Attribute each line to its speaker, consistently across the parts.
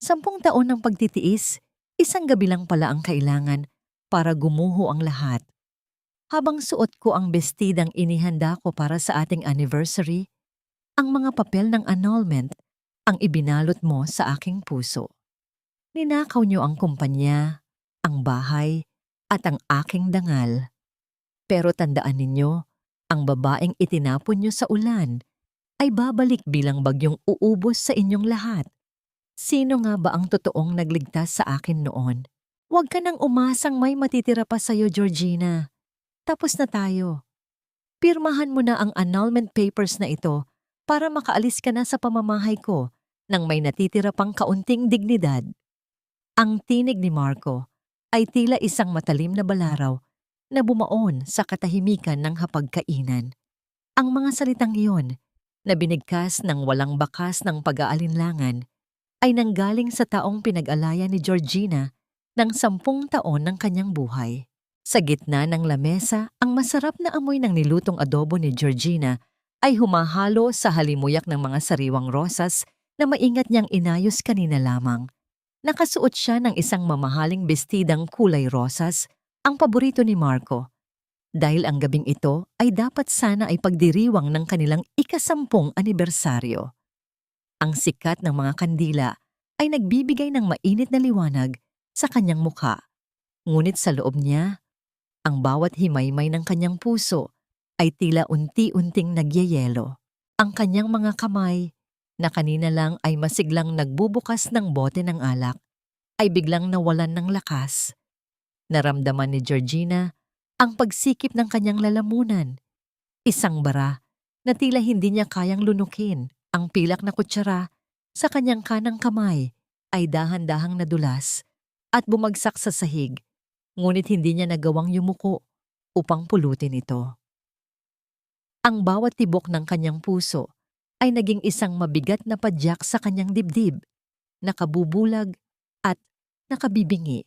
Speaker 1: 10 taon ng pagtitiis, isang gabi lang pala ang kailangan para gumuho ang lahat. Habang suot ko ang bestidang inihanda ko para sa ating anniversary, ang mga papel ng annulment ang ibinalot mo sa aking puso. Ninakaw niyo ang kumpanya, ang bahay, at ang aking dangal. Pero tandaan ninyo, ang babaeng itinapon niyo sa ulan ay babalik bilang bagyong uubos sa inyong lahat. Sino nga ba ang totoong nagligtas sa akin noon? Huwag ka nang umasang may matitira pa sa'yo, Georgina. Tapos na tayo. Pirmahan mo na ang annulment papers na ito para makaalis ka na sa pamamahay ko nang may natitira pang kaunting dignidad. Ang tinig ni Marco ay tila isang matalim na balaraw na bumaon sa katahimikan ng hapagkainan. Ang mga salitang iyon na binigkas ng walang bakas ng pag-aalinlangan ay nanggaling sa taong pinag-alaya ni Georgina ng 10 taon ng kanyang buhay. Sa gitna ng lamesa, ang masarap na amoy ng nilutong adobo ni Georgina ay humahalo sa halimuyak ng mga sariwang rosas na maingat niyang inayos kanina lamang. Nakasuot siya ng isang mamahaling bestidang kulay rosas, ang paborito ni Marco. Dahil ang gabing ito ay dapat sana ay pagdiriwang ng kanilang ika-10 anibersaryo. Ang sikat ng mga kandila ay nagbibigay ng mainit na liwanag sa kanyang mukha. Ngunit sa loob niya, ang bawat himaymay ng kanyang puso ay tila unti-unting nagyayelo. Ang kanyang mga kamay, na kanina lang ay masiglang nagbubukas ng bote ng alak, ay biglang nawalan ng lakas. Naramdaman ni Georgina ang pagsikip ng kanyang lalamunan. Isang bara na tila hindi niya kayang lunukin. Ang pilak na kutsara sa kanyang kanang kamay ay dahan-dahang nadulas at bumagsak sa sahig, ngunit hindi niya nagawang yumuko upang pulutin ito. Ang bawat tibok ng kanyang puso ay naging isang mabigat na padyak sa kanyang dibdib, nakabubulag at nakabibingi.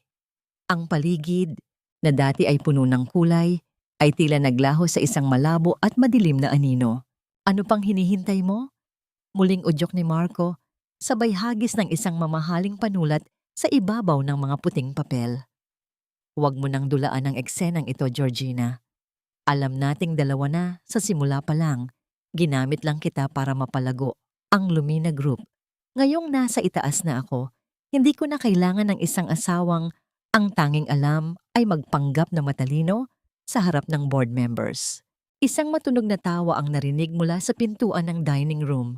Speaker 1: Ang paligid, na dati ay puno ng kulay, ay tila naglaho sa isang malabo at madilim na anino. Ano pang hinihintay mo? Muling udyok ni Marco, sabay hagis ng isang mamahaling panulat sa ibabaw ng mga puting papel. Huwag mo nang dulaan ang eksenang ito, Georgina. Alam nating dalawa na sa simula pa lang. Ginamit lang kita para mapalago ang Lumina Group. Ngayong nasa itaas na ako, hindi ko na kailangan ng isang asawang ang tanging alam ay magpanggap na matalino sa harap ng board members. Isang matunog na tawa ang narinig mula sa pintuan ng dining room.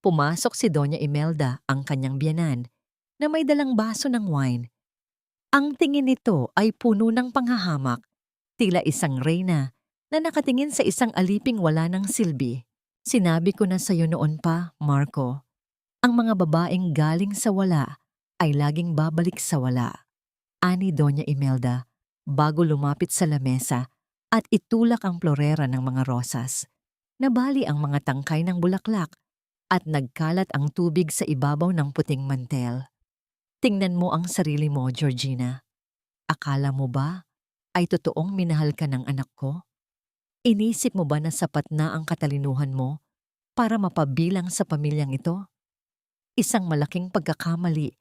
Speaker 1: Pumasok si Doña Imelda, ang kanyang biyenan, na may dalang baso ng wine. Ang tingin nito ay puno ng panghahamak, tila isang reyna na nakatingin sa isang aliping wala ng silbi. Sinabi ko na sa iyo noon pa, Marco, ang mga babaeng galing sa wala ay laging babalik sa wala. Ani Doña Imelda, bago lumapit sa lamesa at itulak ang florera ng mga rosas. Nabali ang mga tangkay ng bulaklak at nagkalat ang tubig sa ibabaw ng puting mantel. Tingnan mo ang sarili mo, Georgina. Akala mo ba ay totoong minahal ka ng anak ko? Inisip mo ba na sapat na ang katalinuhan mo para mapabilang sa pamilyang ito? Isang malaking pagkakamali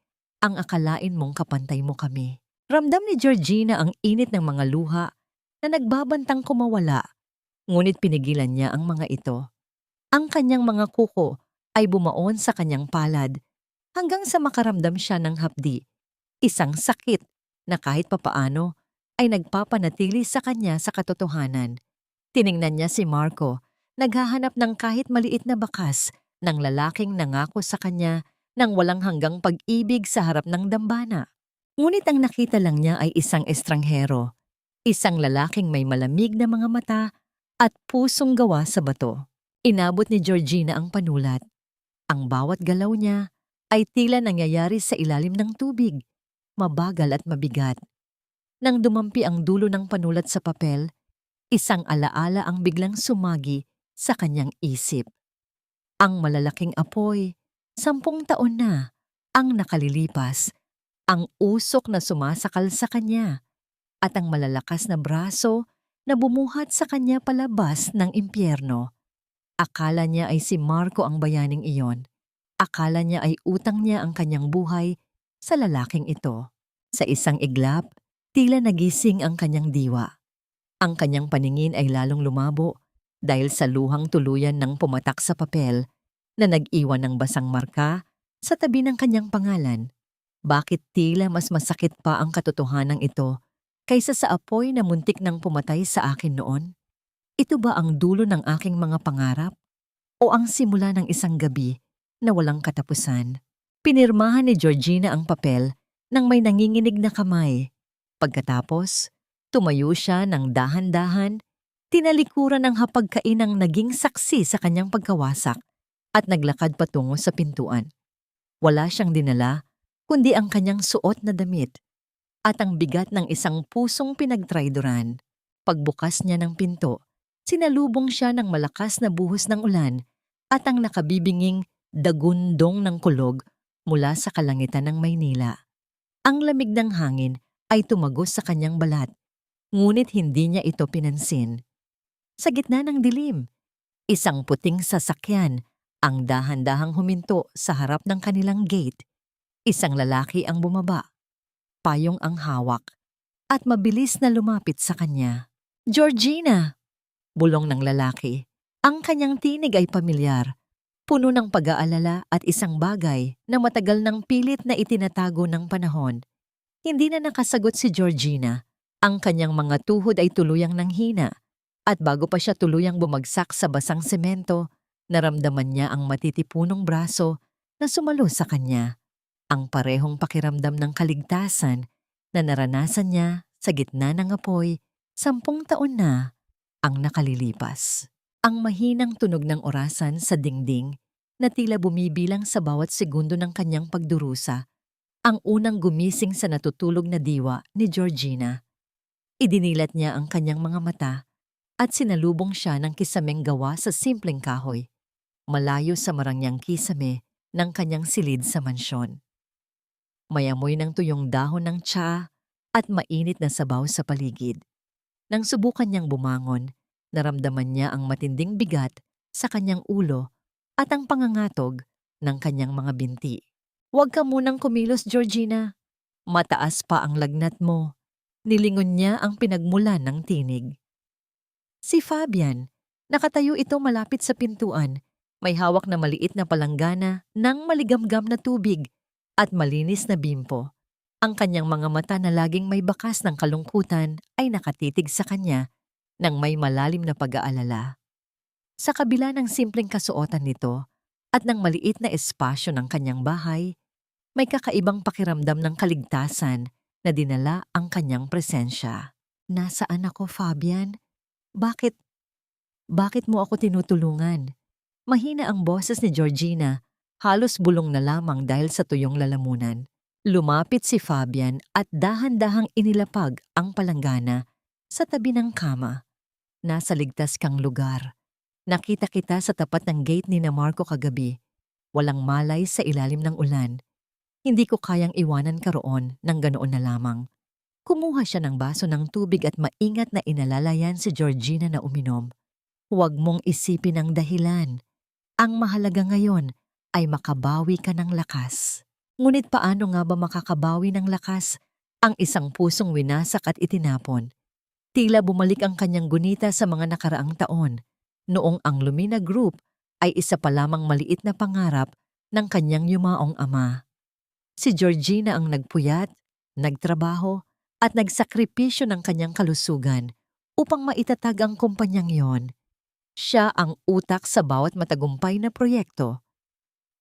Speaker 1: ang akalain mong kapantay mo kami. Ramdam ni Georgina ang init ng mga luha na nagbabantang kumawala, ngunit pinigilan niya ang mga ito. Ang kanyang mga kuko ay bumaon sa kanyang palad hanggang sa makaramdam siya ng hapdi, isang sakit na kahit papaano ay nagpapanatili sa kanya sa katotohanan. Tiningnan niya si Marco, naghahanap ng kahit maliit na bakas ng lalaking nangako sa kanya ng walang hanggang pag-ibig sa harap ng dambana. Ngunit ang nakita lang niya ay isang estranghero, isang lalaking may malamig na mga mata at pusong gawa sa bato. Inabot ni Georgina ang panulat. Ang bawat galaw niya ay tila nangyayari sa ilalim ng tubig, mabagal at mabigat. Nang dumampi ang dulo ng panulat sa papel, isang alaala ang biglang sumagi sa kanyang isip. Ang malalaking apoy, 10 taon na ang nakalilipas, ang usok na sumasakal sa kanya, at ang malalakas na braso na bumuhat sa kanya palabas ng impyerno. Akala niya ay si Marco ang bayaning iyon. Akala niya ay utang niya ang kanyang buhay sa lalaking ito. Sa isang iglap, tila nagising ang kanyang diwa. Ang kanyang paningin ay lalong lumabo dahil sa luhang tuluyan ng pumatak sa papel na nag-iwan ng basang marka sa tabi ng kanyang pangalan. Bakit tila mas masakit pa ang katotohanan ito kaysa sa apoy na muntik nang pumatay sa akin noon? Ito ba ang dulo ng aking mga pangarap? O ang simula ng isang gabi na walang katapusan? Pinirmahan ni Georgina ang papel nang may nanginginig na kamay. Pagkatapos, tumayo siya ng dahan-dahan, tinalikuran ng hapagkainang naging saksi sa kanyang pagkawasak at naglakad patungo sa pintuan. Wala siyang dinala, kundi ang kanyang suot na damit at ang bigat ng isang pusong pinagtrayduran. Pagbukas niya ng pinto, sinalubong siya ng malakas na buhos ng ulan at ang nakabibinging dagundong ng kulog mula sa kalangitan ng Maynila. Ang lamig ng hangin ay tumagos sa kanyang balat, ngunit hindi niya ito pinansin. Sa gitna ng dilim, isang puting sasakyan ang dahan-dahang huminto sa harap ng kanilang gate. Isang lalaki ang bumaba, payong ang hawak, at mabilis na lumapit sa kanya. "Georgina!" Bulong ng lalaki. Ang kanyang tinig ay pamilyar, puno ng pag-aalala at isang bagay na matagal nang pilit na itinatago ng panahon. Hindi na nakasagot si Georgina. Ang kanyang mga tuhod ay tuluyang nanghina at bago pa siya tuluyang bumagsak sa basang semento, naramdaman niya ang matitipunong braso na sumalo sa kanya. Ang parehong pakiramdam ng kaligtasan na naranasan niya sa gitna ng apoy 10 taon na ang nakalilipas. Ang mahinang tunog ng orasan sa dingding na tila bumibilang sa bawat segundo ng kanyang pagdurusa, ang unang gumising sa natutulog na diwa ni Georgina. Idinilat niya ang kanyang mga mata at sinalubong siya ng kisameng gawa sa simpleng kahoy, malayo sa marangyang kisame ng kanyang silid sa mansyon. May amoy ng tuyong dahon ng tsaa at mainit na sabaw sa paligid. Nang subukan niyang bumangon, naramdaman niya ang matinding bigat sa kanyang ulo at ang pangangatog ng kanyang mga binti. "Huwag ka munang kumilos, Georgina. Mataas pa ang lagnat mo." Nilingon niya ang pinagmulan ng tinig. Si Fabian. Nakatayo ito malapit sa pintuan. May hawak na maliit na palanggana ng maligamgam na tubig at malinis na bimpo. Ang kanyang mga mata na laging may bakas ng kalungkutan ay nakatitig sa kanya nang may malalim na pag-aalala. Sa kabila ng simpleng kasuotan nito at ng maliit na espasyo ng kanyang bahay, may kakaibang pakiramdam ng kaligtasan na dinala ang kanyang presensya. "Nasaan ako, Fabian? Bakit mo ako tinutulungan?" Mahina ang boses ni Georgina, halos bulong na lamang dahil sa tuyong lalamunan. Lumapit si Fabian at dahan-dahang inilapag ang palanggana sa tabi ng kama. "Nasa ligtas kang lugar. Nakita kita sa tapat ng gate ni na Marco kagabi. Walang malay sa ilalim ng ulan. Hindi ko kayang iwanan ka roon ng ganoon na lamang." Kumuha siya ng baso ng tubig at maingat na inalalayan si Georgina na uminom. "Huwag mong isipin ang dahilan. Ang mahalaga ngayon ay makabawi ka ng lakas." Ngunit paano nga ba makakabawi ng lakas ang isang pusong winasak at itinapon? Tila bumalik ang kanyang gunita sa mga nakaraang taon, noong ang Lumina Group ay isa pa lamang maliit na pangarap ng kanyang yumaong ama. Si Georgina ang nagpuyat, nagtrabaho, at nagsakripisyo ng kanyang kalusugan upang maitatag ang kumpanyang yon. Siya ang utak sa bawat matagumpay na proyekto.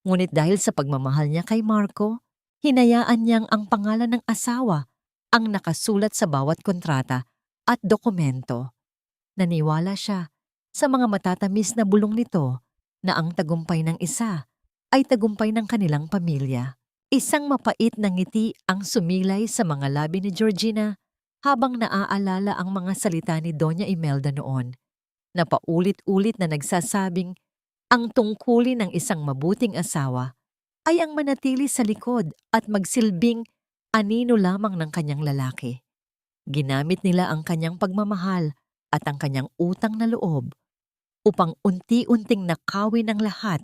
Speaker 1: Ngunit dahil sa pagmamahal niya kay Marco, hinayaan niyang ang pangalan ng asawa ang nakasulat sa bawat kontrata at dokumento. Naniwala siya sa mga matatamis na bulong nito na ang tagumpay ng isa ay tagumpay ng kanilang pamilya. Isang mapait na ngiti ang sumilay sa mga labi ni Georgina habang naaalala ang mga salita ni Doña Imelda noon, na paulit-ulit na nagsasabing ang tungkulin ng isang mabuting asawa ay ang manatili sa likod at magsilbing anino lamang ng kanyang lalaki. Ginamit nila ang kanyang pagmamahal at ang kanyang utang na loob upang unti-unting nakawin ng lahat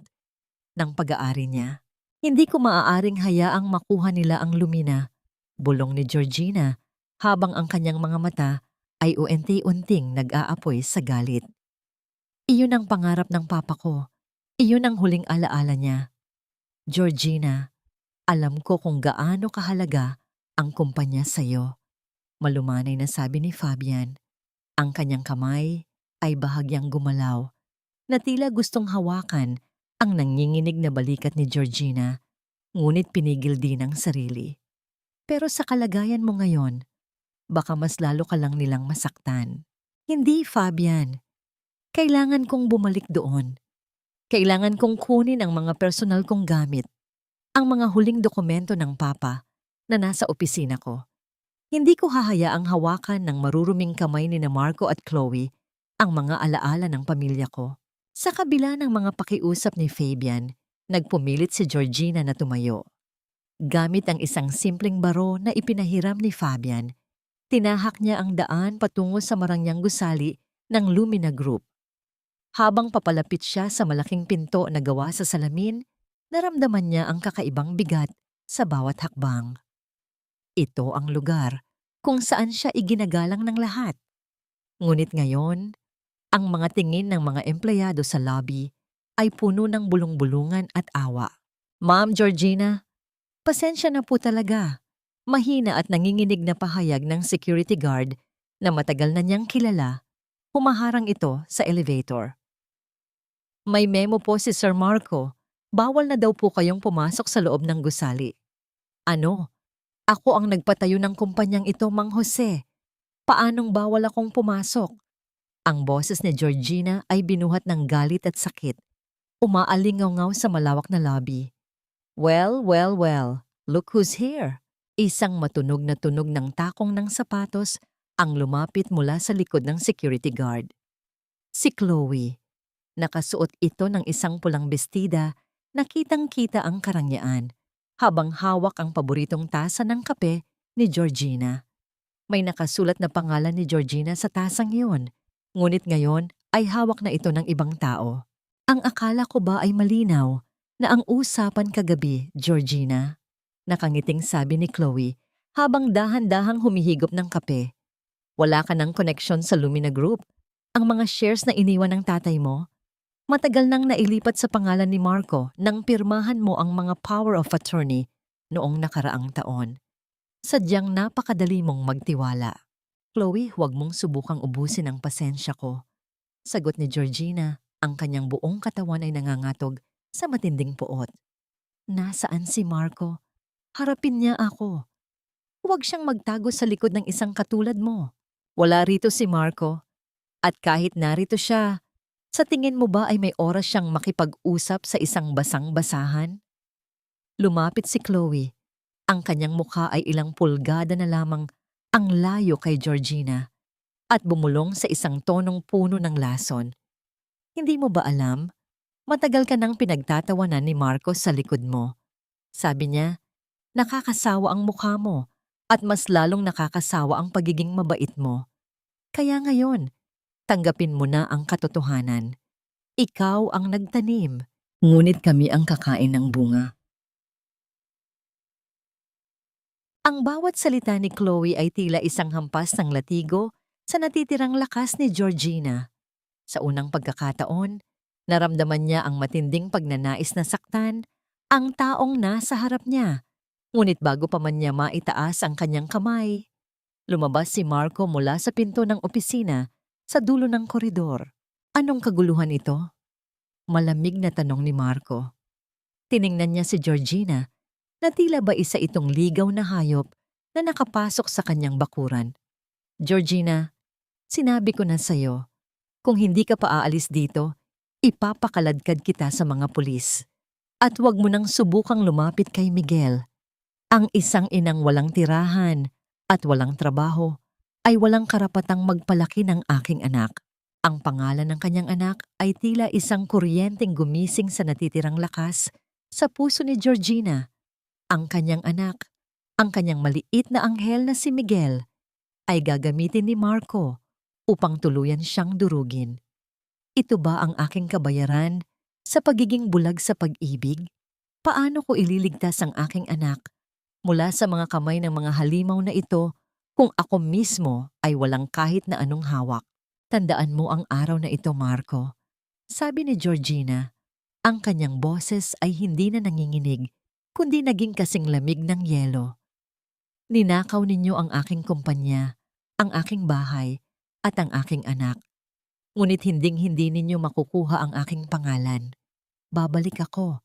Speaker 1: ng pag-aari niya. Hindi ko maaaring hayaang makuha nila ang lumina, bulong ni Georgina habang ang kanyang mga mata ay unti-unting nag-aapoy sa galit. Iyon ang pangarap ng papa ko. Iyon ang huling alaala niya. Georgina, alam ko kung gaano kahalaga ang kumpanya sa'yo. Malumanay na sabi ni Fabian. Ang kanyang kamay ay bahagyang gumalaw na tila gustong hawakan ang nanginginig na balikat ni Georgina, ngunit pinigil din ang sarili. Pero sa kalagayan mo ngayon, baka mas lalo ka lang nilang masaktan. Hindi, Fabian. Kailangan kong bumalik doon. Kailangan kong kunin ang mga personal kong gamit, ang mga huling dokumento ng papa na nasa opisina ko. Hindi ko hahayaang hawakan ng maruruming kamay ni na Marco at Chloe ang mga alaala ng pamilya ko. Sa kabila ng mga pakiusap ni Fabian, nagpumilit si Georgina na tumayo. Gamit ang isang simpleng baro na ipinahiram ni Fabian, tinahak niya ang daan patungo sa marangyang gusali ng Lumina Group. Habang papalapit siya sa malaking pinto na gawa sa salamin, naramdaman niya ang kakaibang bigat sa bawat hakbang. Ito ang lugar kung saan siya iginagalang ng lahat. Ngunit ngayon, ang mga tingin ng mga empleyado sa lobby ay puno ng bulong-bulungan at awa. Ma'am Georgina, pasensya na po talaga. Mahina at nanginginig na pahayag ng security guard na matagal na niyang kilala, humaharang ito sa elevator. May memo po si Sir Marco. Bawal na daw po kayong pumasok sa loob ng gusali. Ano? Ako ang nagpatayo ng kumpanyang ito, Mang Jose. Paanong bawal akong pumasok? Ang boses ni Georgina ay binuhat ng galit at sakit. Umaalingaw-ngaw sa malawak na lobby. Well, look who's here. Isang matunog na tunog ng takong ng sapatos ang lumapit mula sa likod ng security guard. Si Chloe. Nakasuot ito ng isang pulang bestida na kitang-kita ang karangyaan habang hawak ang paboritong tasa ng kape ni Georgina. May nakasulat na pangalan ni Georgina sa tasang iyon, ngunit ngayon ay hawak na ito ng ibang tao. Ang akala ko ba ay malinaw na ang usapan kagabi, Georgina? Nakangiting sabi ni Chloe habang dahan-dahang humihigop ng kape. Wala ka ng koneksyon sa Lumina Group. Ang mga shares na iniwan ng tatay mo, matagal nang nailipat sa pangalan ni Marco nang pirmahan mo ang mga power of attorney noong nakaraang taon. Sadyang napakadali mong magtiwala. Chloe, huwag mong subukang ubusin ang pasensya ko. Sagot ni Georgina, ang kanyang buong katawan ay nangangatog sa matinding puot. Nasaan si Marco? Harapin niya ako. Huwag siyang magtago sa likod ng isang katulad mo. Wala rito si Marco. At kahit narito siya, sa tingin mo ba ay may oras siyang makipag-usap sa isang basang-basahan? Lumapit si Chloe. Ang kanyang mukha ay ilang pulgada na lamang ang layo kay Georgina at bumulong sa isang tonong puno ng lason. Hindi mo ba alam? Matagal ka nang pinagtatawanan ni Marcos sa likod mo. Sabi niya, nakakasawa ang mukha mo at mas lalong nakakasawa ang pagiging mabait mo. Kaya ngayon, tanggapin mo na ang katotohanan. Ikaw ang nagtanim, ngunit kami ang kakain ng bunga. Ang bawat salita ni Chloe ay tila isang hampas ng latigo sa natitirang lakas ni Georgina. Sa unang pagkakataon, naramdaman niya ang matinding pagnanais na saktan ang taong nasa harap niya. Ngunit bago pa man niya maitaas ang kanyang kamay, lumabas si Marco mula sa pinto ng opisina sa dulo ng koridor. Anong kaguluhan ito? Malamig na tanong ni Marco. Tiningnan niya si Georgina na tila ba isa itong ligaw na hayop na nakapasok sa kanyang bakuran. Georgina, sinabi ko na sa'yo, kung hindi ka pa aalis dito, ipapakaladkad kita sa mga pulis. At huwag mo nang subukang lumapit kay Miguel. Ang isang inang walang tirahan at walang trabaho ay walang karapatang magpalaki ng aking anak. Ang pangalan ng kanyang anak ay tila isang kuryenteng gumising sa natitirang lakas sa puso ni Georgina. Ang kanyang anak, ang kanyang maliit na anghel na si Miguel, ay gagamitin ni Marco upang tuluyan siyang durugin. Ito ba ang aking kabayaran Sa pagiging bulag sa pag-ibig, paano ko ililigtas ang aking anak mula sa mga kamay ng mga halimaw na ito kung ako mismo ay walang kahit na anong hawak? Tandaan mo ang araw na ito, Marco. Sabi ni Georgina, ang kanyang boses ay hindi na nanginginig, kundi naging kasing lamig ng yelo. Ninakaw ninyo ang aking kumpanya, ang aking bahay, at ang aking anak. Ngunit hinding-hindi ninyo makukuha ang aking pangalan. Babalik ako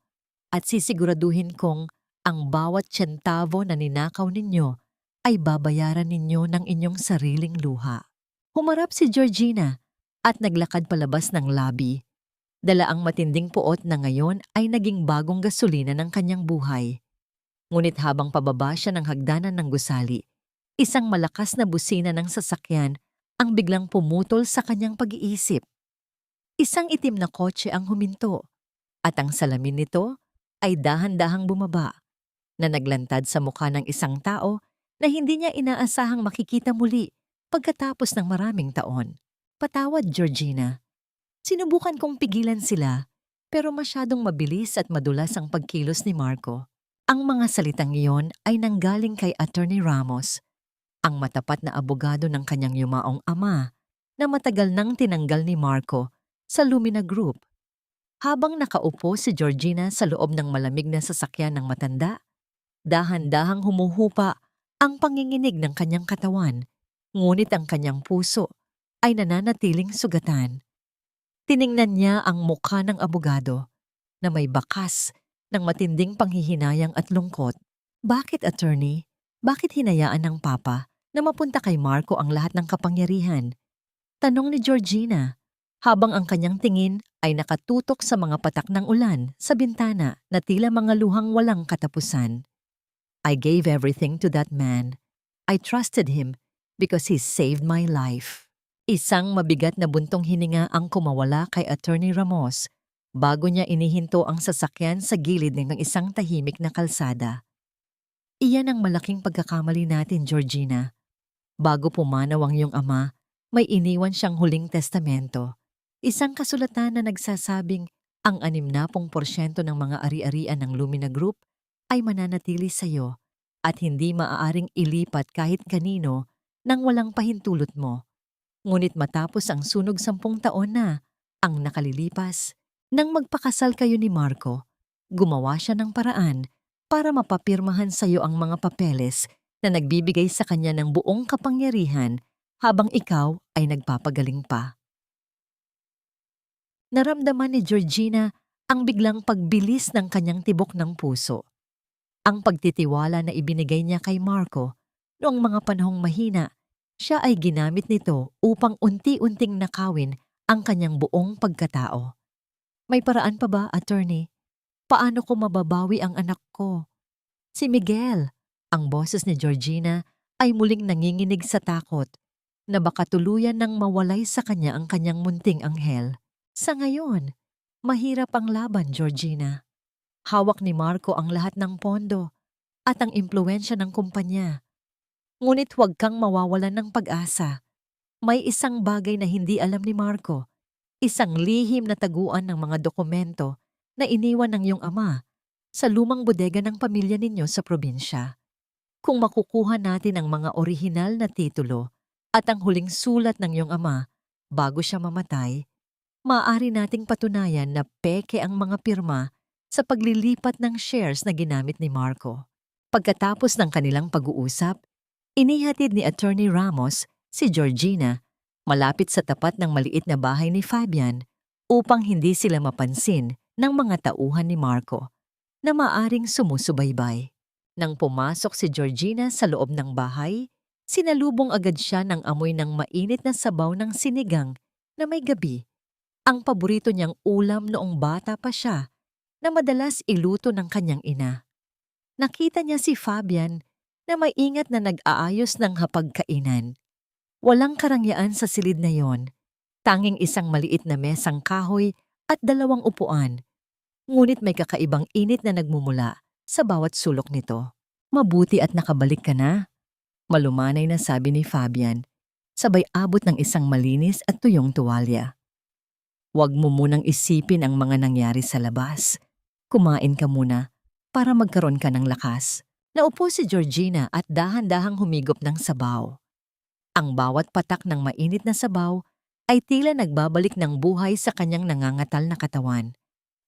Speaker 1: at sisiguraduhin kong ang bawat tiyentavo na ninakaw ninyo ay babayaran ninyo ng inyong sariling luha. Humarap si Georgina at naglakad palabas ng lobby. Dala ang matinding puot na ngayon ay naging bagong gasolina ng kanyang buhay. Ngunit habang pababa siya ng hagdanan ng gusali, isang malakas na busina ng sasakyan ang biglang pumutol sa kanyang pag-iisip. Isang itim na kotse ang huminto at ang salamin nito ay dahan-dahang bumaba na naglantad sa mukha ng isang tao na hindi niya inaasahang makikita muli pagkatapos ng maraming taon. Patawad, Georgina. Sinubukan kong pigilan sila pero masyadong mabilis at madulas ang pagkilos ni Marco. Ang mga salitang iyon ay nanggaling kay Attorney Ramos, ang matapat na abogado ng kanyang yumaong ama na matagal nang tinanggal ni Marco sa Lumina Group. Habang nakaupo si Georgina sa loob ng malamig na sasakyan ng matanda, dahan-dahang humuhupa ang panginginig ng kanyang katawan, ngunit ang kanyang puso ay nananatiling sugatan. Tiningnan niya ang mukha ng abogado na may bakas ng matinding panghihinayang at lungkot. Bakit, attorney? Bakit hinayaan ng papa na mapunta kay Marco ang lahat ng kapangyarihan? Tanong ni Georgina, habang ang kanyang tingin ay nakatutok sa mga patak ng ulan sa bintana na tila mga luhang walang katapusan. I gave everything to that man. I trusted him because he saved my life. Isang mabigat na buntong hininga ang kumawala kay Attorney Ramos bago niya inihinto ang sasakyan sa gilid ng isang tahimik na kalsada. Iyan ang malaking pagkakamali natin, Georgina. Bago pumanaw ang iyong ama, may iniwan siyang huling testamento. Isang kasulatan na nagsasabing ang 60% ng mga ari-arian ng Lumina Group ay mananatili sa iyo at hindi maaaring ilipat kahit kanino nang walang pahintulot mo. Ngunit matapos ang sunog 10 taon na ang nakalilipas, nang magpakasal kayo ni Marco, gumawa siya ng paraan para mapapirmahan sa iyo ang mga papeles na nagbibigay sa kanya ng buong kapangyarihan habang ikaw ay nagpapagaling pa. Naramdaman ni Georgina ang biglang pagbilis ng kanyang tibok ng puso. Ang pagtitiwala na ibinigay niya kay Marco noong mga panahong mahina, siya ay ginamit nito upang unti-unting nakawin ang kanyang buong pagkatao. May paraan pa ba, attorney? Paano ko mababawi ang anak ko? Si Miguel, ang boses ni Georgina ay muling nanginginig sa takot na baka tuluyan nang mawalay sa kanya ang kanyang munting anghel. Sa ngayon, mahirap ang laban, Georgina. Hawak ni Marco ang lahat ng pondo at ang impluwensya ng kumpanya. Ngunit huwag kang mawawalan ng pag-asa. May isang bagay na hindi alam ni Marco, isang lihim na taguan ng mga dokumento na iniwan ng iyong ama sa lumang bodega ng pamilya ninyo sa probinsya. Kung makukuha natin ang mga orihinal na titulo at ang huling sulat ng iyong ama bago siya mamatay, maaari nating patunayan na peke ang mga pirma sa paglilipat ng shares na ginamit ni Marco. Pagkatapos ng kanilang pag-uusap, inihatid ni Attorney Ramos si Georgina malapit sa tapat ng maliit na bahay ni Fabian upang hindi sila mapansin ng mga tauhan ni Marco na maaring sumusubaybay. Nang pumasok si Georgina sa loob ng bahay, sinalubong agad siya ng amoy ng mainit na sabaw ng sinigang na may gabi, ang paborito niyang ulam noong bata pa siya na madalas iluto ng kanyang ina. Nakita niya si Fabian na may ingat na nag-aayos ng hapagkainan. Walang karangyaan sa silid na yon, tanging isang maliit na mesang kahoy at 2 upuan. Ngunit may kakaibang init na nagmumula sa bawat sulok nito. Mabuti at nakabalik ka na, malumanay na sabi ni Fabian, sabay abot ng isang malinis at tuyong tuwalya. Huwag mo munang isipin ang mga nangyari sa labas. Kumain ka muna para magkaroon ka ng lakas. Naupo si Georgina at dahan-dahang humigop ng sabaw. Ang bawat patak ng mainit na sabaw ay tila nagbabalik ng buhay sa kanyang nangangatal na katawan.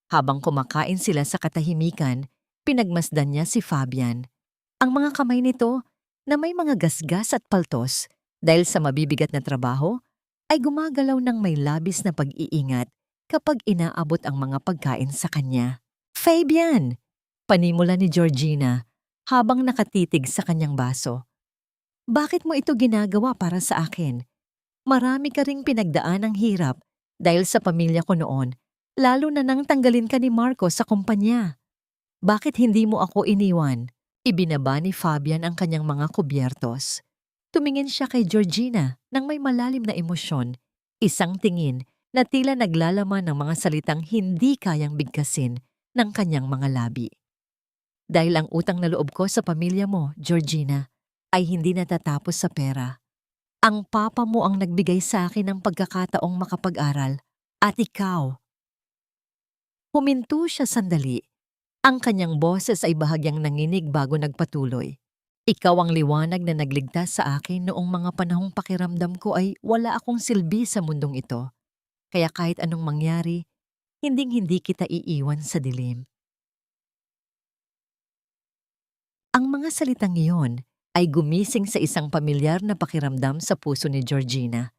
Speaker 1: Habang kumakain sila sa katahimikan, pinagmasdan niya si Fabian. Ang mga kamay nito na may mga gasgas at paltos dahil sa mabibigat na trabaho ay gumagalaw ng may labis na pag-iingat kapag inaabot ang mga pagkain sa kanya. Fabian! Panimula ni Georgina habang nakatitig sa kanyang baso. Bakit mo ito ginagawa para sa akin? Marami ka ring pinagdaan ng hirap dahil sa pamilya ko noon, lalo na nang tanggalin ka ni Marco sa kumpanya. Bakit hindi mo ako iniwan? Ibinaba ni Fabian ang kanyang mga kubyertos. Tumingin siya kay Georgina nang may malalim na emosyon, isang tingin na tila naglalaman ng mga salitang hindi kayang bigkasin ng kanyang mga labi. Dahil ang utang na loob ko sa pamilya mo, Georgina, ay hindi natatapos sa pera. Ang papa mo ang nagbigay sa akin ng pagkakataong makapag-aral at ikaw. Huminto siya sandali. Ang kanyang boses ay bahagyang nanginig bago nagpatuloy. Ikaw ang liwanag na nagligtas sa akin noong mga panahong pakiramdam ko ay wala akong silbi sa mundong ito. Kaya kahit anong mangyari, hinding-hindi kita iiwan sa dilim. Ang mga salitang iyon ay gumising sa isang pamilyar na pakiramdam sa puso ni Georgina.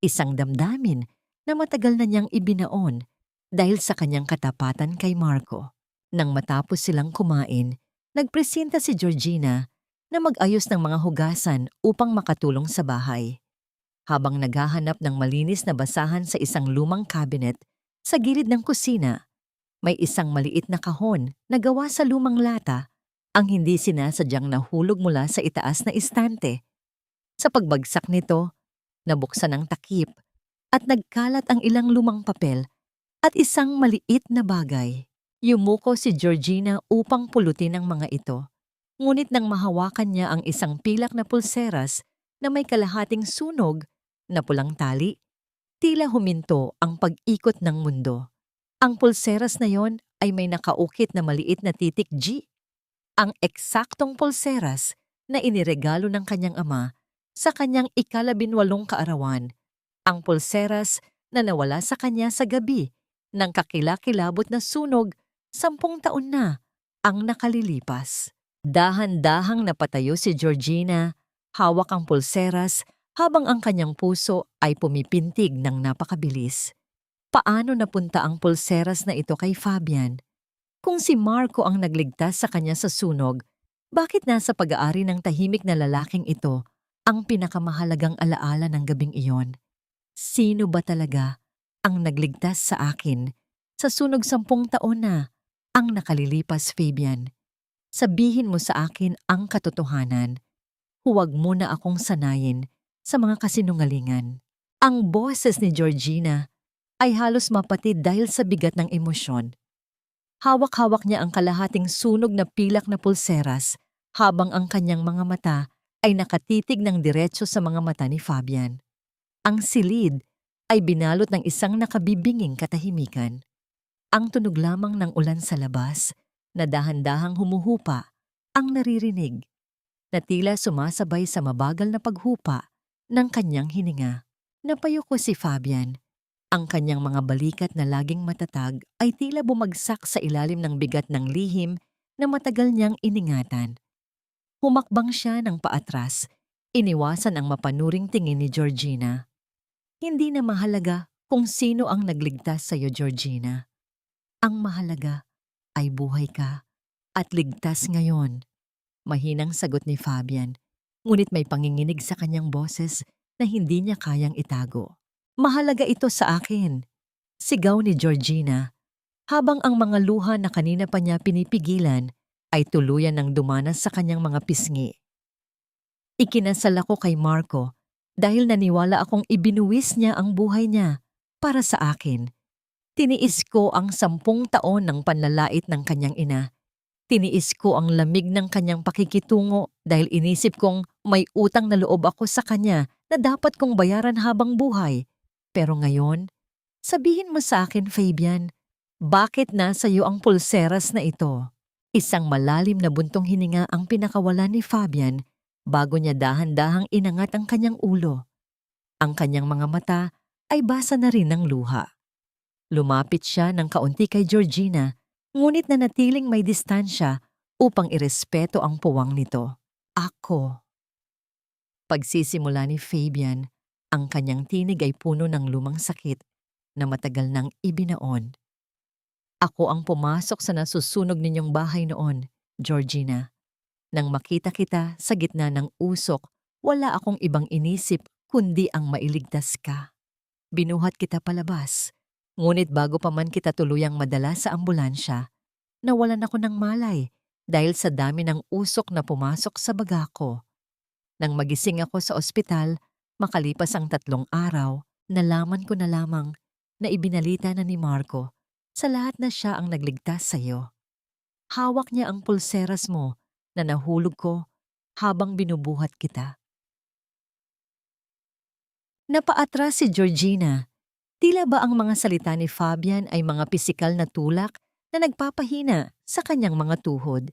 Speaker 1: Isang damdamin na matagal na niyang ibinaon dahil sa kanyang katapatan kay Marco. Nang matapos silang kumain, nagpresenta si Georgina na mag-ayos ng mga hugasan upang makatulong sa bahay. Habang naghahanap ng malinis na basahan sa isang lumang cabinet sa gilid ng kusina, may isang maliit na kahon na gawa sa lumang lata ang hindi sinasadyang nahulog mula sa itaas na istante. Sa pagbagsak nito, nabuksan ang takip at nagkalat ang ilang lumang papel at isang maliit na bagay. Yumuko si Georgina upang pulutin ang mga ito. Ngunit nang mahawakan niya ang isang pilak na pulseras na may kalahating sunog na pulang tali, tila huminto ang pag-ikot ng mundo. Ang pulseras na yon ay may nakaukit na maliit na titik G. Ang eksaktong pulseras na iniregalo ng kanyang ama sa kanyang ika-18 kaarawan. Ang pulseras na nawala sa kanya sa gabi ng kakilakilabot na sunog 10 taon na ang nakalilipas. Dahan-dahang napatayo si Georgina, hawak ang pulseras habang ang kanyang puso ay pumipintig ng napakabilis. Paano napunta ang pulseras na ito kay Fabian? Kung si Marco ang nagligtas sa kanya sa sunog, bakit nasa pag-aari ng tahimik na lalaking ito ang pinakamahalagang alaala ng gabing iyon? Sino ba talaga ang nagligtas sa akin sa sunog 10 taon na ang nakalilipas, Fabian? Sabihin mo sa akin ang katotohanan. Huwag mo na akong sanayin sa mga kasinungalingan. Ang boses ni Georgina ay halos mapatid dahil sa bigat ng emosyon. Hawak-hawak niya ang kalahating sunog na pilak na pulseras habang ang kanyang mga mata ay nakatitig ng diretso sa mga mata ni Fabian. Ang silid ay binalot ng isang nakabibinging katahimikan. Ang tunog lamang ng ulan sa labas na dahan-dahang humuhupa ang naririnig na tila sumasabay sa mabagal na paghupa ng kanyang hininga. Napayuko si Fabian. Ang kanyang mga balikat na laging matatag ay tila bumagsak sa ilalim ng bigat ng lihim na matagal niyang iningatan. Humakbang siya ng paatras, iniwasan ang mapanuring tingin ni Georgina. Hindi na mahalaga kung sino ang nagligtas sa iyo, Georgina. Ang mahalaga ay buhay ka at ligtas ngayon. Mahinang sagot ni Fabian, ngunit may panginginig sa kanyang boses na hindi niya kayang itago. Mahalaga ito sa akin, sigaw ni Georgina, habang ang mga luha na kanina pa niya pinipigilan ay tuluyan ng dumanas sa kanyang mga pisngi. Ikinasal ako kay Marco dahil naniwala akong ibinuwis niya ang buhay niya para sa akin. Tiniis ko ang 10 taon ng panlalait ng kanyang ina. Tiniis ko ang lamig ng kanyang pakikitungo dahil inisip kong may utang na loob ako sa kanya na dapat kong bayaran habang buhay. Pero ngayon, Sabihin mo sa akin, Fabian, bakit nasa iyo ang pulseras na ito? Isang malalim na buntong hininga ang pinakawalan ni Fabian bago niya dahan-dahang inangat ang kanyang ulo. Ang kanyang mga mata ay basa na rin ng luha. Lumapit siya ng kaunti kay Georgina, ngunit nanatiling may distansya upang irespeto ang puwang nito. Ako. Pagsisimula ni Fabian, ang kanyang tinig ay puno ng lumang sakit na matagal nang ibinaon. Ako ang pumasok sa nasusunog ninyong bahay noon, Georgina. Nang makita kita sa gitna ng usok, wala akong ibang inisip kundi ang mailigtas ka. Binuhat kita palabas, ngunit bago pa man kita tuluyang madala sa ambulansya, nawalan ako ng malay dahil sa dami ng usok na pumasok sa baga ko. Nang magising ako sa ospital, makalipas ang 3 araw, nalaman ko na lamang na ibinalita na ni Marco sa lahat na siya ang nagligtas sa iyo. Hawak niya ang pulseras mo na nahulog ko habang binubuhat kita. Napaatras si Georgina. Tila ba ang mga salita ni Fabian ay mga pisikal na tulak na nagpapahina sa kanyang mga tuhod.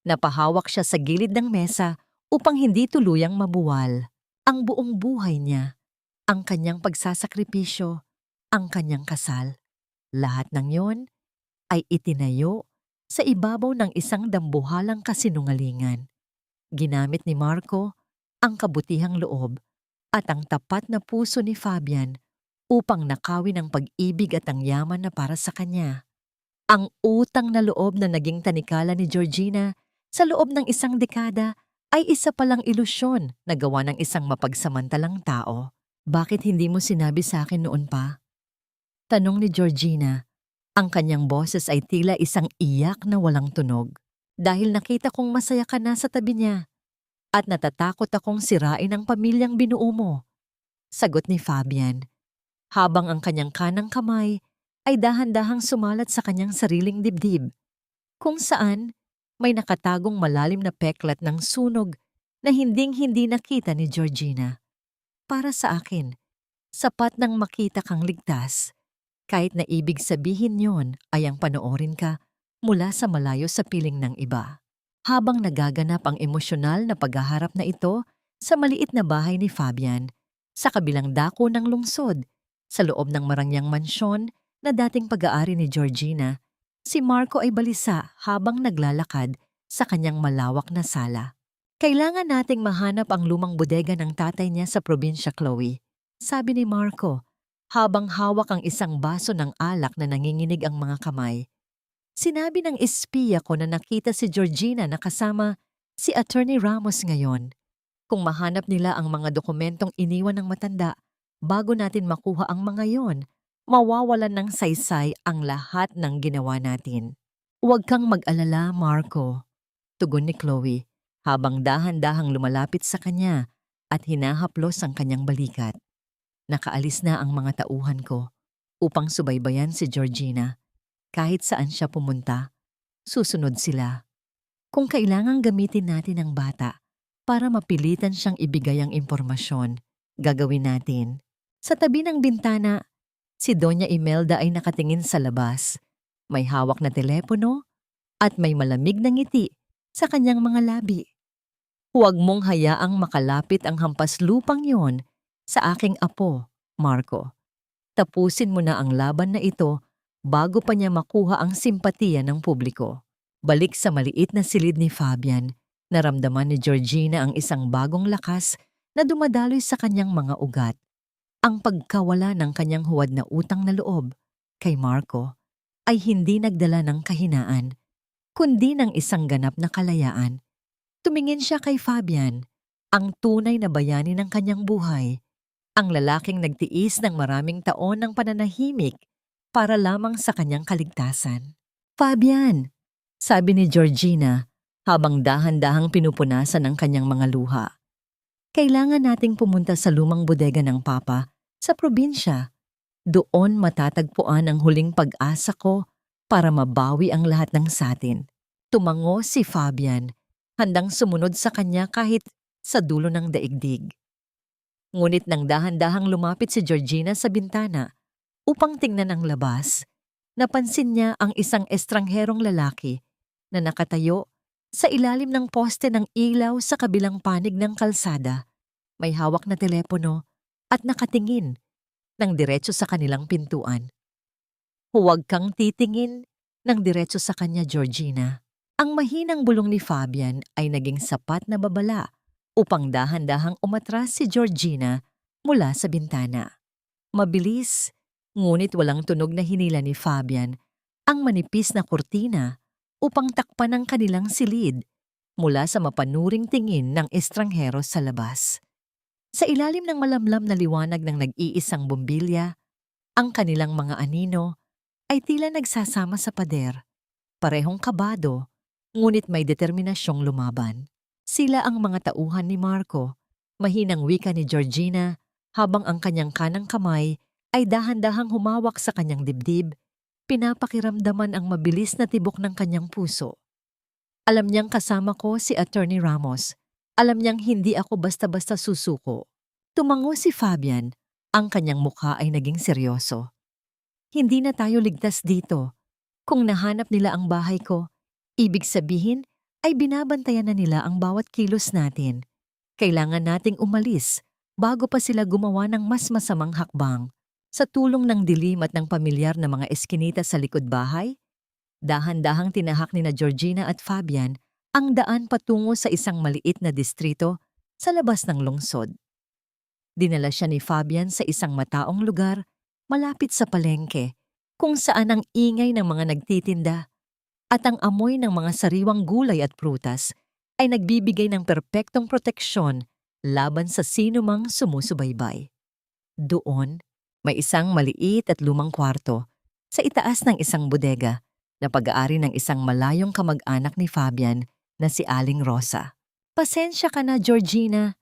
Speaker 1: Napahawak siya sa gilid ng mesa upang hindi tuluyang mabuwal. Ang buong buhay niya, ang kanyang pagsasakripisyo, ang kanyang kasal. Lahat ng yon ay itinayo sa ibabaw ng isang dambuhalang kasinungalingan. Ginamit ni Marco ang kabutihang loob at ang tapat na puso ni Fabian upang nakawin ang pag-ibig at ang yaman na para sa kanya. Ang utang na loob na naging tanikala ni Georgina sa loob ng 1 dekada ay isa palang ilusyon na gawa ng isang mapagsamantalang tao. Bakit hindi mo sinabi sa akin noon pa? Tanong ni Georgina. Ang kanyang boses ay tila isang iyak na walang tunog. Dahil nakita kong masaya ka na sa tabi niya at natatakot akong sirain ang pamilyang binuo mo. Sagot ni Fabian, habang ang kanyang kanang kamay ay dahan-dahang sumalat sa kanyang sariling dibdib, kung saan may nakatagong malalim na peklat ng sunog na hinding-hindi nakita ni Georgina. Para sa akin, sapat nang makita kang ligtas, kahit na ibig sabihin yon ay ang panoorin ka mula sa malayo sa piling ng iba. Habang nagaganap ang emosyonal na paghaharap na ito sa maliit na bahay ni Fabian, sa kabilang dako ng lungsod, sa loob ng marangyang mansyon na dating pag-aari ni Georgina, si Marco ay balisa habang naglalakad sa kanyang malawak na sala. Kailangan nating mahanap ang lumang bodega ng tatay niya sa probinsya, Chloe, sabi ni Marco, habang hawak ang isang baso ng alak na nanginginig ang mga kamay. Sinabi ng espiya ko na nakita si Georgina na kasama si Attorney Ramos ngayon. Kung mahanap nila ang mga dokumentong iniwan ng matanda bago natin makuha ang mga yon, mawawalan ng saysay ang lahat ng ginawa natin. Huwag kang mag-alala, Marco, tugon ni Chloe, habang dahan-dahang lumalapit sa kanya at hinahaplos ang kanyang balikat. Nakaalis na ang mga tauhan ko upang subaybayan si Georgina. Kahit saan siya pumunta, susunod sila. Kung kailangang gamitin natin ang bata para mapilitan siyang ibigay ang impormasyon, gagawin natin. Sa tabi ng bintana, si Doña Imelda ay nakatingin sa labas. May hawak na telepono at may malamig na ngiti sa kanyang mga labi. Huwag mong hayaang makalapit ang hampas lupang yon sa aking apo, Marco. Tapusin mo na ang laban na ito bago pa niya makuha ang simpatiya ng publiko. Balik sa maliit na silid ni Fabian, naramdaman ni Georgina ang isang bagong lakas na dumadaloy sa kanyang mga ugat. Ang pagkawala ng kanyang huwad na utang na loob kay Marco ay hindi nagdala ng kahinaan, kundi ng isang ganap na kalayaan. Tumingin siya kay Fabian, ang tunay na bayani ng kanyang buhay, ang lalaking nagtiis ng maraming taon ng pananahimik para lamang sa kanyang kaligtasan. Fabian, sabi ni Georgina habang dahan-dahang pinupunasan ang kanyang mga luha. Kailangan nating pumunta sa lumang bodega ng Papa sa probinsya. Doon matatagpuan ang huling pag-asa ko para mabawi ang lahat ng satin. Tumango si Fabian, handang sumunod sa kanya kahit sa dulo ng daigdig. Ngunit nang dahan-dahang lumapit si Georgina sa bintana, Upang tingnan ang labas, napansin niya ang isang estrangherong lalaki na nakatayo sa ilalim ng poste ng ilaw sa kabilang panig ng kalsada. May hawak na telepono at nakatingin ng diretso sa kanilang pintuan. Huwag kang titingin ng diretso sa kanya, Georgina. Ang mahinang bulong ni Fabian ay naging sapat na babala upang dahan-dahang umatras si Georgina mula sa bintana. Mabilis, ngunit walang tunog na hinila ni Fabian ang manipis na kurtina upang takpan ang kanilang silid mula sa mapanuring tingin ng estranghero sa labas. Sa ilalim ng malamlam na liwanag ng nag-iisang bumbilya, ang kanilang mga anino ay tila nagsasama sa pader, parehong kabado, ngunit may determinasyong lumaban. Sila ang mga tauhan ni Marco, mahinang wika ni Georgina habang ang kanyang kanang kamay ay dahan-dahang humawak sa kanyang dibdib, pinapakiramdaman ang mabilis na tibok ng kanyang puso. Alam niyang kasama ko si Attorney Ramos. Alam niyang hindi ako basta-basta susuko. Tumango si Fabian, ang kanyang mukha ay naging seryoso. Hindi na tayo ligtas dito. Kung nahanap nila ang bahay ko, ibig sabihin ay binabantayan na nila ang bawat kilos natin. Kailangan nating umalis bago pa sila gumawa ng mas masamang hakbang. Sa tulong ng dilim at ng pamilyar na mga eskinita sa likod bahay, dahan-dahang tinahak ni na Georgina at Fabian ang daan patungo sa isang maliit na distrito sa labas ng lungsod. Dinala siya ni Fabian sa isang mataong lugar malapit sa palengke kung saan ang ingay ng mga nagtitinda at ang amoy ng mga sariwang gulay at prutas ay nagbibigay ng perpektong proteksyon laban sa sinumang sumusubaybay. Doon, may isang maliit at lumang kwarto sa itaas ng isang bodega na pag-aari ng isang malayong kamag-anak ni Fabian na si Aling Rosa. Pasensya ka na, Georgina.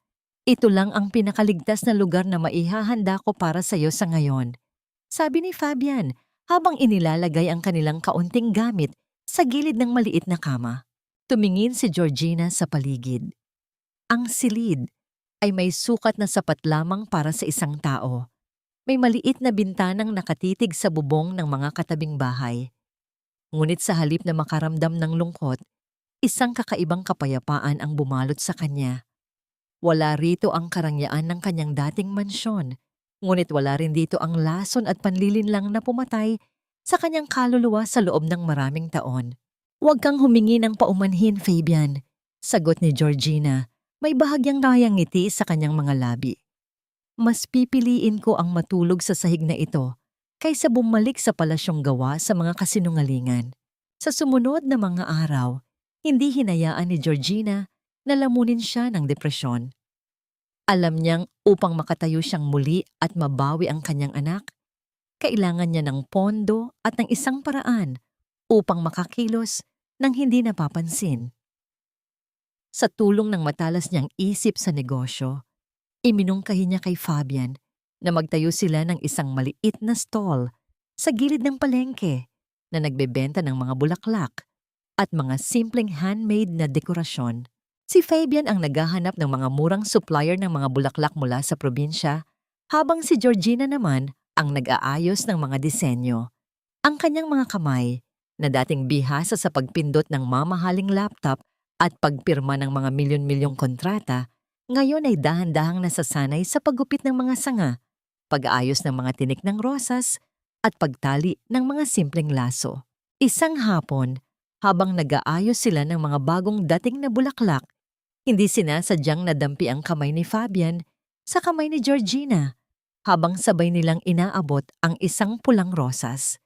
Speaker 1: Ito lang ang pinakaligtas na lugar na maihahanda ko para sa iyo sa ngayon, sabi ni Fabian habang inilalagay ang kanilang kaunting gamit sa gilid ng maliit na kama. Tumingin si Georgina sa paligid. Ang silid ay may sukat na sapat lamang para sa isang tao. May maliit na bintanang nakatitig sa bubong ng mga katabing bahay. Ngunit sa halip na makaramdam ng lungkot, isang kakaibang kapayapaan ang bumalot sa kanya. Wala rito ang karangyaan ng kanyang dating mansyon, ngunit wala rin dito ang lason at panlilinlang na pumatay sa kanyang kaluluwa sa loob ng maraming taon. Huwag kang humingi ng paumanhin, Fabian, sagot ni Georgina, may bahagyang rayang ngiti sa kanyang mga labi. Mas pipiliin ko ang matulog sa sahig na ito kaysa bumalik sa palasyong gawa sa mga kasinungalingan. Sa sumunod na mga araw, hindi hinayaan ni Georgina na lamunin siya ng depresyon. Alam niyang upang makatayo siyang muli at mabawi ang kanyang anak, kailangan niya ng pondo at ng isang paraan upang makakilos nang hindi napapansin. Sa tulong ng matalas niyang isip sa negosyo, iminungkahi niya kay Fabian na magtayo sila ng isang maliit na stall sa gilid ng palengke na nagbebenta ng mga bulaklak at mga simpleng handmade na dekorasyon. Si Fabian ang naghahanap ng mga murang supplier ng mga bulaklak mula sa probinsya, habang si Georgina naman ang nag-aayos ng mga disenyo. Ang kanyang mga kamay, na dating bihasa sa pagpindot ng mamahaling laptop at pagpirma ng mga milyon-milyong kontrata, ngayon ay dahan-dahang nasasanay sa paggupit ng mga sanga, pag-aayos ng mga tinik ng rosas, at pagtali ng mga simpleng laso. Isang hapon, habang nag-aayos sila ng mga bagong dating na bulaklak, hindi sinasadyang nadampi ang kamay ni Fabian sa kamay ni Georgina habang sabay nilang inaabot ang isang pulang rosas.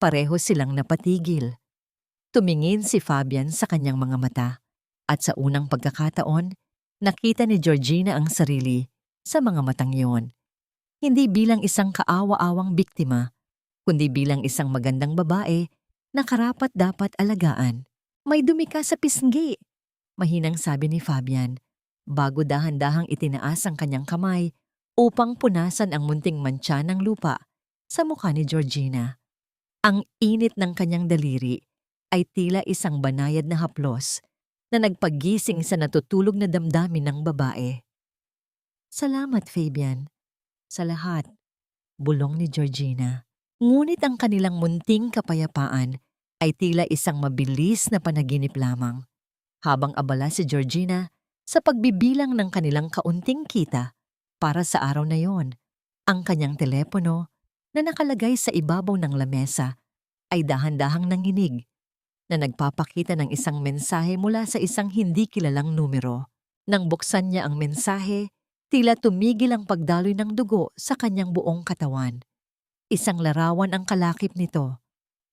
Speaker 1: Pareho silang napatigil. Tumingin si Fabian sa kanyang mga mata at sa unang pagkakataon, nakita ni Georgina ang sarili sa mga matang iyon. Hindi bilang isang kaawa-awang biktima, kundi bilang isang magandang babae na karapat-dapat alagaan. May dumi ka sa pisngi, mahinang sabi ni Fabian, bago dahan-dahang itinaas ang kanyang kamay upang punasan ang munting mantsa ng lupa sa mukha ni Georgina. Ang init ng kanyang daliri ay tila isang banayad na haplos na nagpagising sa natutulog na damdamin ng babae. Salamat, Fabian, sa lahat, bulong ni Georgina. Ngunit ang kanilang munting kapayapaan ay tila isang mabilis na panaginip lamang. Habang abala si Georgina sa pagbibilang ng kanilang kaunting kita para sa araw na yon, ang kanyang telepono na nakalagay sa ibabaw ng lamesa ay dahan-dahang nanginig na nagpapakita ng isang mensahe mula sa isang hindi kilalang numero. Nang buksan niya ang mensahe, tila tumigil ang pagdaloy ng dugo sa kanyang buong katawan. Isang larawan ang kalakip nito,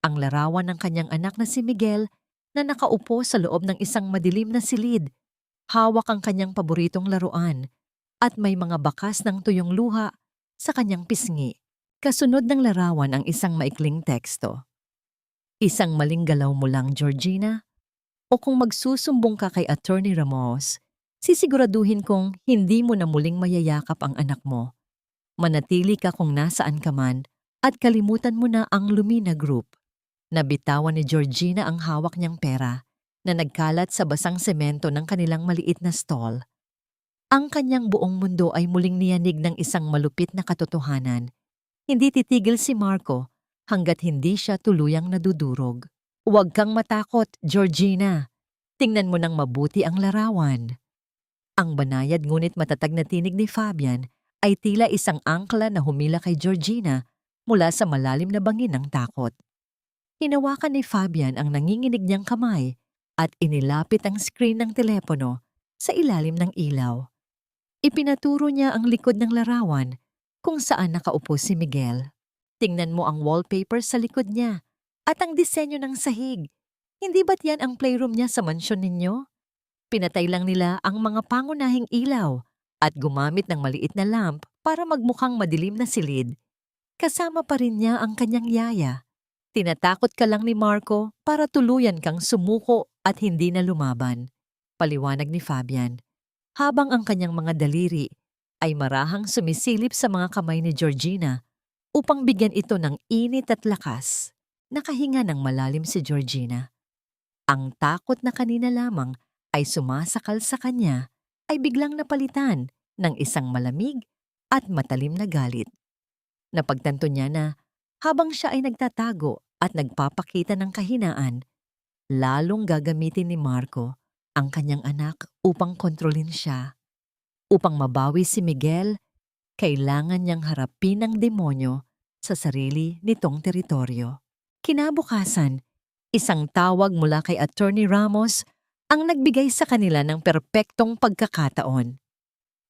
Speaker 1: ang larawan ng kanyang anak na si Miguel na nakaupo sa loob ng isang madilim na silid. Hawak ang kanyang paboritong laruan at may mga bakas ng tuyong luha sa kanyang pisngi. Kasunod ng larawan ang isang maikling teksto. Isang maling galaw mo lang, Georgina, o kung magsusumbong ka kay Attorney Ramos, sisiguraduhin kong hindi mo na muling mayayakap ang anak mo. Manatili ka kung nasaan ka man at kalimutan mo na ang Lumina Group. Nabitawan ni Georgina ang hawak niyang pera na nagkalat sa basang semento ng kanilang maliit na stall. Ang kanyang buong mundo ay muling niyanig ng isang malupit na katotohanan. Hindi titigil si Marco hanggat hindi siya tuluyang nadudurog. Huwag kang matakot, Georgina. Tingnan mo ng mabuti ang larawan. Ang banayad ngunit matatag na tinig ni Fabian ay tila isang angkla na humila kay Georgina mula sa malalim na bangin ng takot. Hinawakan ni Fabian ang nanginginig niyang kamay at inilapit ang screen ng telepono sa ilalim ng ilaw. Ipinaturo niya ang likod ng larawan kung saan nakaupo si Miguel. Tingnan mo ang wallpaper sa likod niya at ang disenyo ng sahig. Hindi ba't yan ang playroom niya sa mansyon ninyo? Pinatay lang nila ang mga pangunahing ilaw at gumamit ng maliit na lamp para magmukhang madilim na silid. Kasama pa rin niya ang kanyang yaya. Tinatakot ka lang ni Marco para tuluyan kang sumuko at hindi na lumaban. Paliwanag ni Fabian, habang ang kanyang mga daliri ay marahang sumisilip sa mga kamay ni Georgina upang bigyan ito ng init at lakas. Nakahinga ng malalim si Georgina. Ang takot na kanina lamang ay sumasakal sa kanya ay biglang napalitan ng isang malamig at matalim na galit. Napagtanto niya na habang siya ay nagtatago at nagpapakita ng kahinaan, lalong gagamitin ni Marco ang kanyang anak upang kontrolin siya. Upang mabawi si Miguel, kailangan niyang harapin ang demonyo sa sarili nitong teritoryo. Kinabukasan, isang tawag mula kay Attorney Ramos ang nagbigay sa kanila ng perpektong pagkakataon.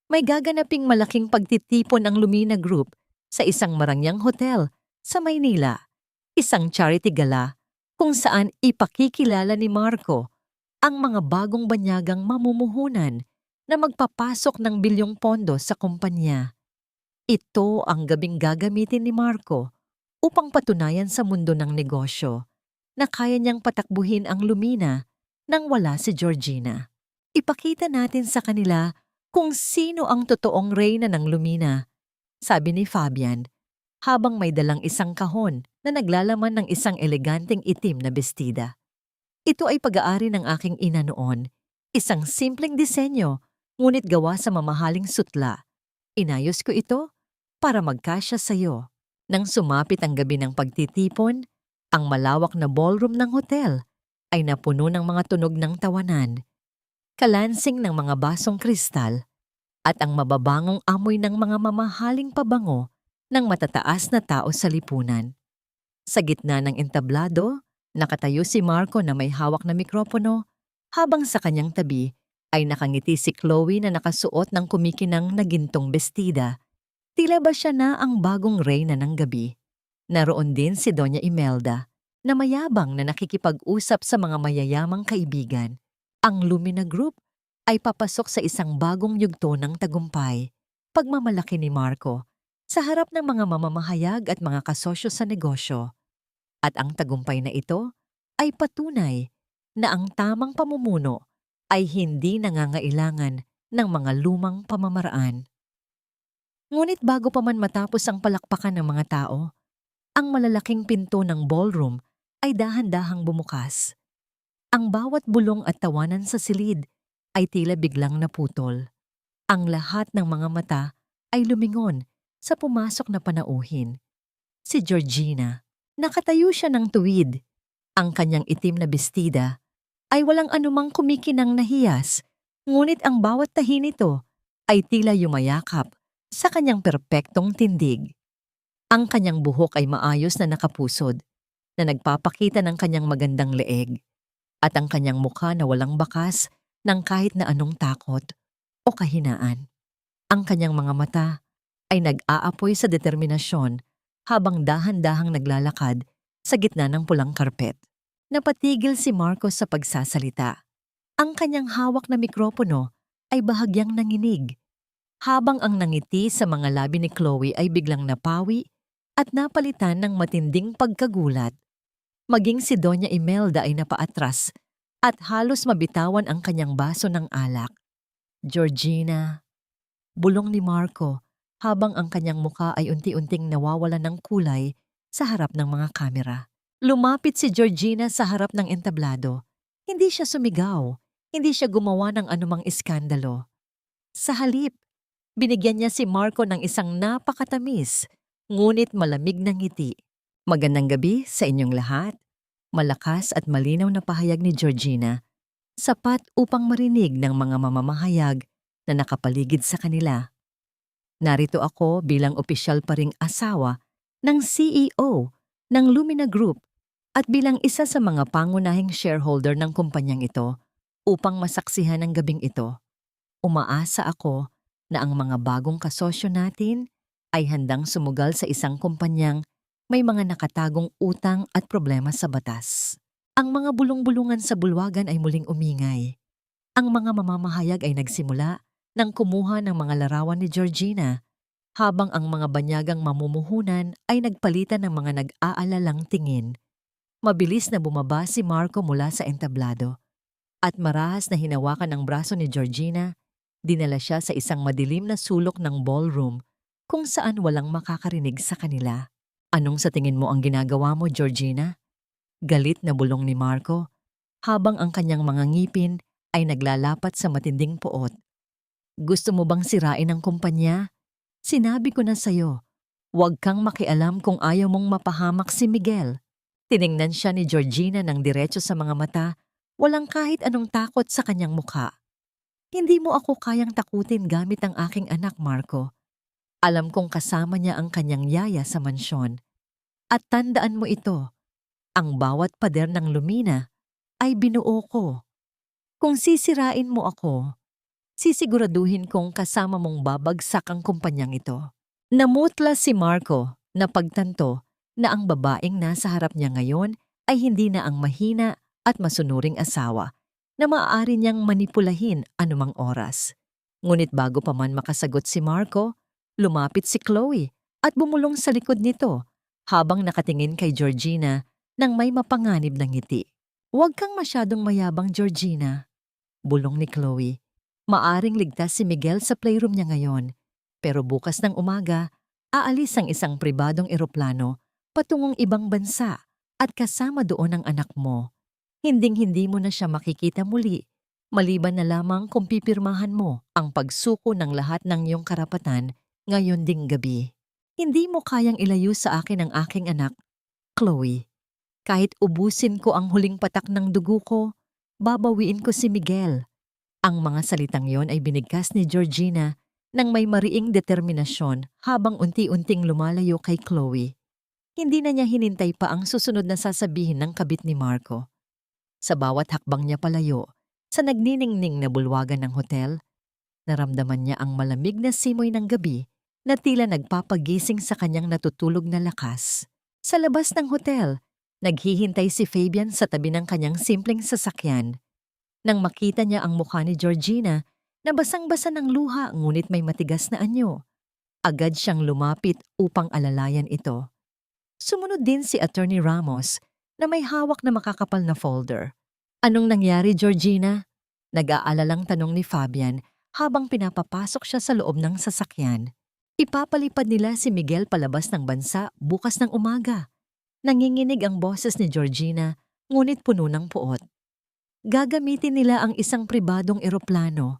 Speaker 1: May gaganaping malaking pagtitipon ang Lumina Group sa isang marangyang hotel sa Maynila, isang charity gala kung saan ipakikilala ni Marco ang mga bagong banyagang mamumuhunan na magpapasok ng bilyong pondo sa kumpanya. Ito ang gabing gagamitin ni Marco upang patunayan sa mundo ng negosyo na kaya niyang patakbuhin ang Lumina nang wala si Georgina. Ipakita natin sa kanila kung sino ang totoong reyna ng Lumina, sabi ni Fabian, habang may dalang isang kahon na naglalaman ng isang eleganteng itim na bestida. Ito ay pag-aari ng aking ina noon, isang simpleng disenyo, ngunit gawa sa mamahaling sutla. Inayos ko ito para magkasya sa'yo. Nang sumapit ang gabi ng pagtitipon, ang malawak na ballroom ng hotel ay napuno ng mga tunog ng tawanan, kalansing ng mga basong kristal, at ang mababangong amoy ng mga mamahaling pabango ng matataas na tao sa lipunan. Sa gitna ng entablado, nakatayo si Marco na may hawak na mikropono, habang sa kanyang tabi ay nakangiti si Chloe na nakasuot ng kumikinang na gintong bestida. Tila ba siya na ang bagong reyna ng gabi? Naroon din si Doña Imelda, na mayabang na nakikipag-usap sa mga mayayamang kaibigan. Ang Lumina Group ay papasok sa isang bagong yugto ng tagumpay, pagmamalaki ni Marco, sa harap ng mga mamamahayag at mga kasosyo sa negosyo. At ang tagumpay na ito ay patunay na ang tamang pamumuno ay hindi nangangailangan ng mga lumang pamamaraan. Ngunit bago pa man matapos ang palakpakan ng mga tao, ang malalaking pinto ng ballroom ay dahan-dahang bumukas. Ang bawat bulong at tawanan sa silid ay tila biglang naputol. Ang lahat ng mga mata ay lumingon sa pumasok na panauhin. Si Georgina. Nakatayo siya ng tuwid. Ang kanyang itim na bestida ay walang anumang kumikinang na hiyas, ngunit ang bawat tahi nito ay tila yumayakap sa kanyang perpektong tindig. Ang kanyang buhok ay maayos na nakapusod, na nagpapakita ng kanyang magandang leeg, at ang kanyang mukha na walang bakas ng kahit na anong takot o kahinaan. Ang kanyang mga mata ay nag-aapoy sa determinasyon habang dahan-dahang naglalakad sa gitna ng pulang karpet. Napatigil si Marcos sa pagsasalita. Ang kanyang hawak na mikropono ay bahagyang nanginig, habang ang nangiti sa mga labi ni Chloe ay biglang napawi at napalitan ng matinding pagkagulat. Maging si Doña Imelda ay napaatras at halos mabitawan ang kanyang baso ng alak. Georgina, bulong ni Marco habang ang kanyang muka ay unti-unting nawawalan ng kulay sa harap ng mga kamera. Lumapit si Georgina sa harap ng entablado. Hindi siya sumigaw, hindi siya gumawa ng anumang iskandalo. Sa halip, binigyan niya si Marco ng isang napakatamis, ngunit malamig na ngiti. Magandang gabi sa inyong lahat. Malakas at malinaw na pahayag ni Georgina, sapat upang marinig ng mga mamamahayag na nakapaligid sa kanila. Narito ako bilang opisyal pa ring asawa ng CEO ng Lumina Group at bilang isa sa mga pangunahing shareholder ng kumpanyang ito upang masaksihan ang gabing ito. Umaasa ako na ang mga bagong kasosyo natin ay handang sumugal sa isang kumpanyang may mga nakatagong utang at problema sa batas. Ang mga bulong-bulungan sa bulwagan ay muling umingay. Ang mga mamamahayag ay nagsimula nang kumuha ng mga larawan ni Georgina, habang ang mga banyagang mamumuhunan ay nagpalitan ng mga nag-aalalang tingin. Mabilis na bumaba si Marco mula sa entablado at marahas na hinawakan ang braso ni Georgina, dinala siya sa isang madilim na sulok ng ballroom kung saan walang makakarinig sa kanila. Anong sa tingin mo ang ginagawa mo, Georgina? Galit na bulong ni Marco habang ang kanyang mga ngipin ay naglalapat sa matinding poot. Gusto mo bang sirain ang kumpanya? Sinabi ko na sa'yo, huwag kang makialam kung ayaw mong mapahamak si Miguel. Tiningnan siya ni Georgina ng diretso sa mga mata, walang kahit anong takot sa kanyang mukha. Hindi mo ako kayang takutin gamit ang aking anak, Marco. Alam kong kasama niya ang kanyang yaya sa mansyon. At tandaan mo ito, ang bawat pader ng Lumina ay binuo ko. Kung sisirain mo ako, sisiguraduhin kong kasama mong babagsak ang kumpanyang ito. Namutla si Marco na pagtanto na ang babaeng nasa harap niya ngayon ay hindi na ang mahina at masunuring asawa na maaari niyang manipulahin anumang oras. Ngunit bago pa man makasagot si Marco, lumapit si Chloe at bumulong sa likod nito habang nakatingin kay Georgina nang may mapanganib na ngiti. Huwag kang masyadong mayabang, Georgina, bulong ni Chloe. Maaring ligtas si Miguel sa playroom niya ngayon, pero bukas ng umaga, aalis ang isang pribadong eroplano patungong ibang bansa at kasama doon ang anak mo. Hinding-hindi mo na siya makikita muli, maliban na lamang kung pipirmahan mo ang pagsuko ng lahat ng iyong karapatan ngayon ding gabi. Hindi mo kayang ilayo sa akin ang aking anak, Chloe. Kahit ubusin ko ang huling patak ng dugo ko, babawiin ko si Miguel. Ang mga salitang yon ay binigkas ni Georgina nang may mariing determinasyon habang unti-unting lumalayo kay Chloe. Hindi na niya hinintay pa ang susunod na sasabihin ng kabit ni Marco. Sa bawat hakbang niya palayo, sa nagniningning na bulwagan ng hotel, naramdaman niya ang malamig na simoy ng gabi na tila nagpapagising sa kanyang natutulog na lakas. Sa labas ng hotel, naghihintay si Fabian sa tabi ng kanyang simpleng sasakyan. Nang makita niya ang mukha ni Georgina na basang-basa ng luha ngunit may matigas na anyo, agad siyang lumapit upang alalayan ito. Sumunod din si Attorney Ramos na may hawak na makakapal na folder. Anong nangyari, Georgina? Nag-aalalang tanong ni Fabian habang pinapapasok siya sa loob ng sasakyan. Ipapalipad nila si Miguel palabas ng bansa bukas ng umaga. Nanginginig ang boses ni Georgina, ngunit puno ng puot. Gagamitin nila ang isang pribadong eroplano.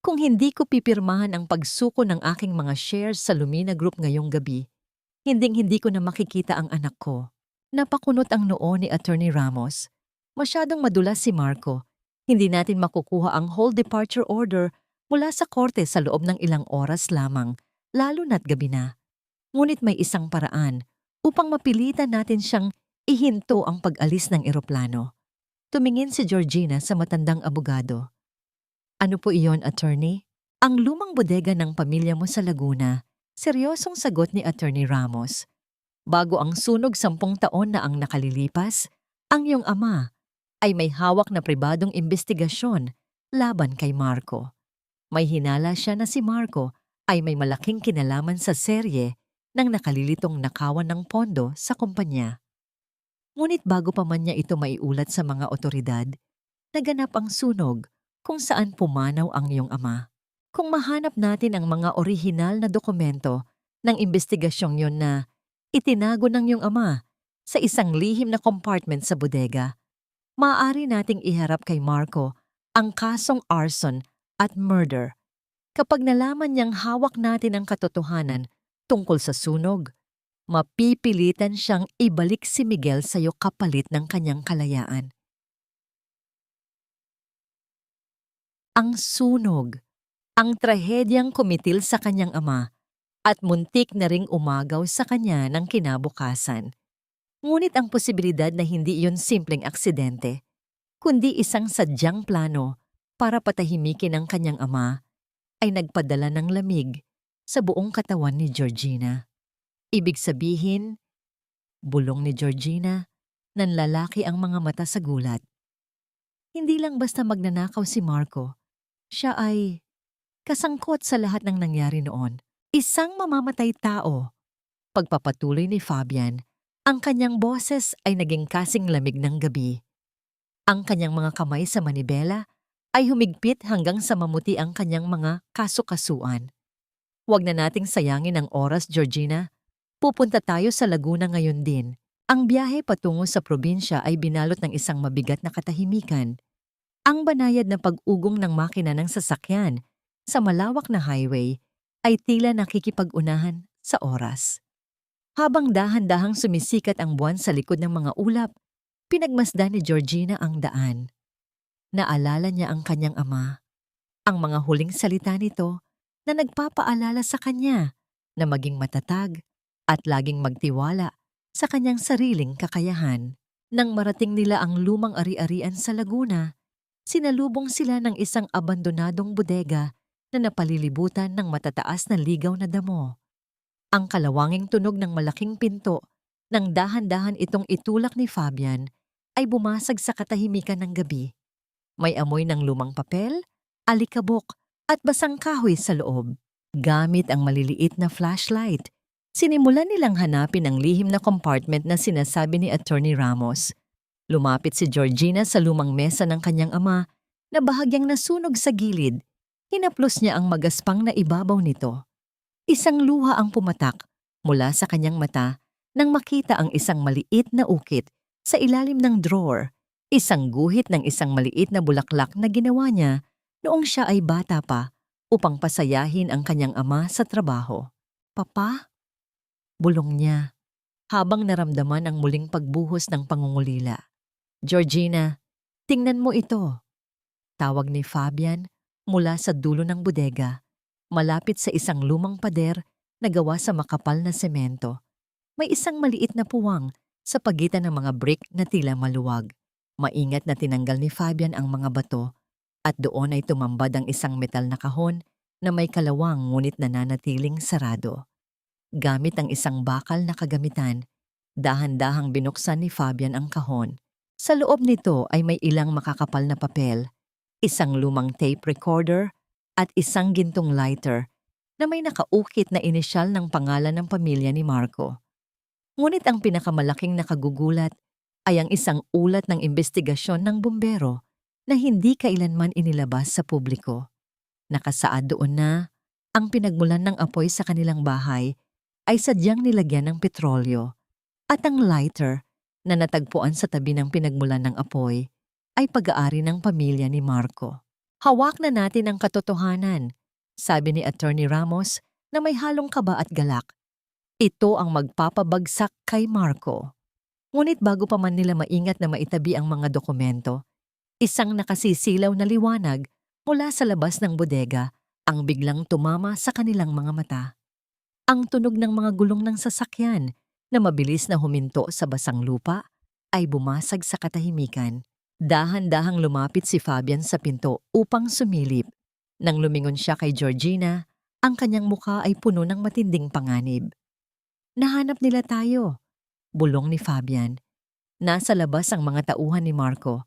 Speaker 1: Kung hindi ko pipirmahan ang pagsuko ng aking mga shares sa Lumina Group ngayong gabi, Hinding-hindi ko na makikita ang anak ko. Napakunot ang noo ni Attorney Ramos. Masyadong madulas si Marco. Hindi natin makukuha ang whole departure order mula sa korte sa loob ng ilang oras lamang, lalo na't gabi na. Ngunit may isang paraan upang mapilitan natin siyang ihinto ang pag-alis ng eroplano. Tumingin si Georgina sa matandang abogado. Ano po iyon, attorney? Ang lumang bodega ng pamilya mo sa Laguna. Seryosong sagot ni Attorney Ramos. Bago ang sunog 10 taon na ang nakalilipas, ang iyong ama ay may hawak na pribadong investigasyon laban kay Marco. May hinala siya na si Marco ay may malaking kinalaman sa serye ng nakalilitong nakawan ng pondo sa kumpanya. Ngunit bago pa man niya ito maiulat sa mga otoridad, naganap ang sunog kung saan pumanaw ang iyong ama. Kung mahanap natin ang mga orihinal na dokumento ng investigasyong yon na itinago ng iyong ama sa isang lihim na compartment sa bodega, maaari nating iharap kay Marco ang kasong arson at murder. Kapag nalaman niyang hawak natin ang katotohanan tungkol sa sunog, mapipilitan siyang ibalik si Miguel sa iyo kapalit ng kanyang kalayaan. Ang sunog, ang trahedyang kumitil sa kanyang ama at muntik na ring umagaw sa kanya ng kinabukasan. Ngunit ang posibilidad na hindi iyon simpleng aksidente, kundi isang sadyang plano para patahimikin ang kanyang ama, ay nagpadala ng lamig sa buong katawan ni Georgina. Ibig sabihin, bulong ni Georgina, nanlalaki ang mga mata sa gulat. Hindi lang basta magnanakaw si Marco, siya ay kasangkot sa lahat ng nangyari noon. Isang mamamatay tao. Pagpapatuloy ni Fabian, ang kanyang boses ay naging kasing lamig ng gabi. Ang kanyang mga kamay sa manibela ay humigpit hanggang sa mamuti ang kanyang mga kasukasuan. Huwag na nating sayangin ang oras, Georgina. Pupunta tayo sa Laguna ngayon din. Ang biyahe patungo sa probinsya ay binalot ng isang mabigat na katahimikan. Ang banayad na pag-ugong ng makina ng sasakyan sa malawak na highway ay tila nakikipag-unahan sa oras. Habang dahan-dahang sumisikat ang buwan sa likod ng mga ulap, pinagmasdan ni Georgina ang daan. Naalala niya ang kanyang ama, ang mga huling salita nito na nagpapaalala sa kanya na maging matatag at laging magtiwala sa kanyang sariling kakayahan. Nang marating nila ang lumang ari-arian sa Laguna, sinalubong sila ng isang abandonadong bodega na napalilibutan ng matataas na ligaw na damo. Ang kalawanging tunog ng malaking pinto nang dahan-dahan itong itulak ni Fabian ay bumasag sa katahimikan ng gabi. May amoy ng lumang papel, alikabok at basang kahoy sa loob. Gamit ang maliliit na flashlight, sinimulan nilang hanapin ang lihim na compartment na sinasabi ni Attorney Ramos. Lumapit si Georgina sa lumang mesa ng kanyang ama na bahagyang nasunog sa gilid. Hinaplos niya ang magaspang na ibabaw nito. Isang luha ang pumatak mula sa kanyang mata nang makita ang isang maliit na ukit sa ilalim ng drawer, isang guhit ng isang maliit na bulaklak na ginawa niya noong siya ay bata pa upang pasayahin ang kanyang ama sa trabaho. "Papa?" bulong niya, habang naramdaman ang muling pagbuhos ng pangungulila. "Georgina, tingnan mo ito," tawag ni Fabian mula sa dulo ng bodega, malapit sa isang lumang pader na gawa sa makapal na semento. May isang maliit na puwang sa pagitan ng mga brick na tila maluwag. Maingat na tinanggal ni Fabian ang mga bato at doon ay tumambad ang isang metal na kahon na may kalawang ngunit nananatiling sarado. Gamit ang isang bakal na kagamitan, dahan-dahang binuksan ni Fabian ang kahon. Sa loob nito ay may ilang makakapal na papel, isang lumang tape recorder at isang gintong lighter na may nakaukit na inisyal ng pangalan ng pamilya ni Marco. Ngunit ang pinakamalaking nakagugulat ay ang isang ulat ng investigasyon ng bumbero na hindi kailanman inilabas sa publiko. Nakasaad doon na ang pinagmulan ng apoy sa kanilang bahay ay sadyang nilagyan ng petrolyo at ang lighter na natagpuan sa tabi ng pinagmulan ng apoy ay pag-aari ng pamilya ni Marco. "Hawak na natin ang katotohanan," sabi ni Attorney Ramos na may halong kaba at galak. Ito ang magpapabagsak kay Marco. Ngunit bago pa man nila maingat na maitabi ang mga dokumento, isang nakasisilaw na liwanag mula sa labas ng bodega ang biglang tumama sa kanilang mga mata. Ang tunog ng mga gulong ng sasakyan na mabilis na huminto sa basang lupa ay bumasag sa katahimikan. Dahan-dahang lumapit si Fabian sa pinto upang sumilip. Nang lumingon siya kay Georgina, ang kanyang mukha ay puno ng matinding panganib. Nahanap nila tayo, bulong ni Fabian. Nasa labas ang mga tauhan ni Marco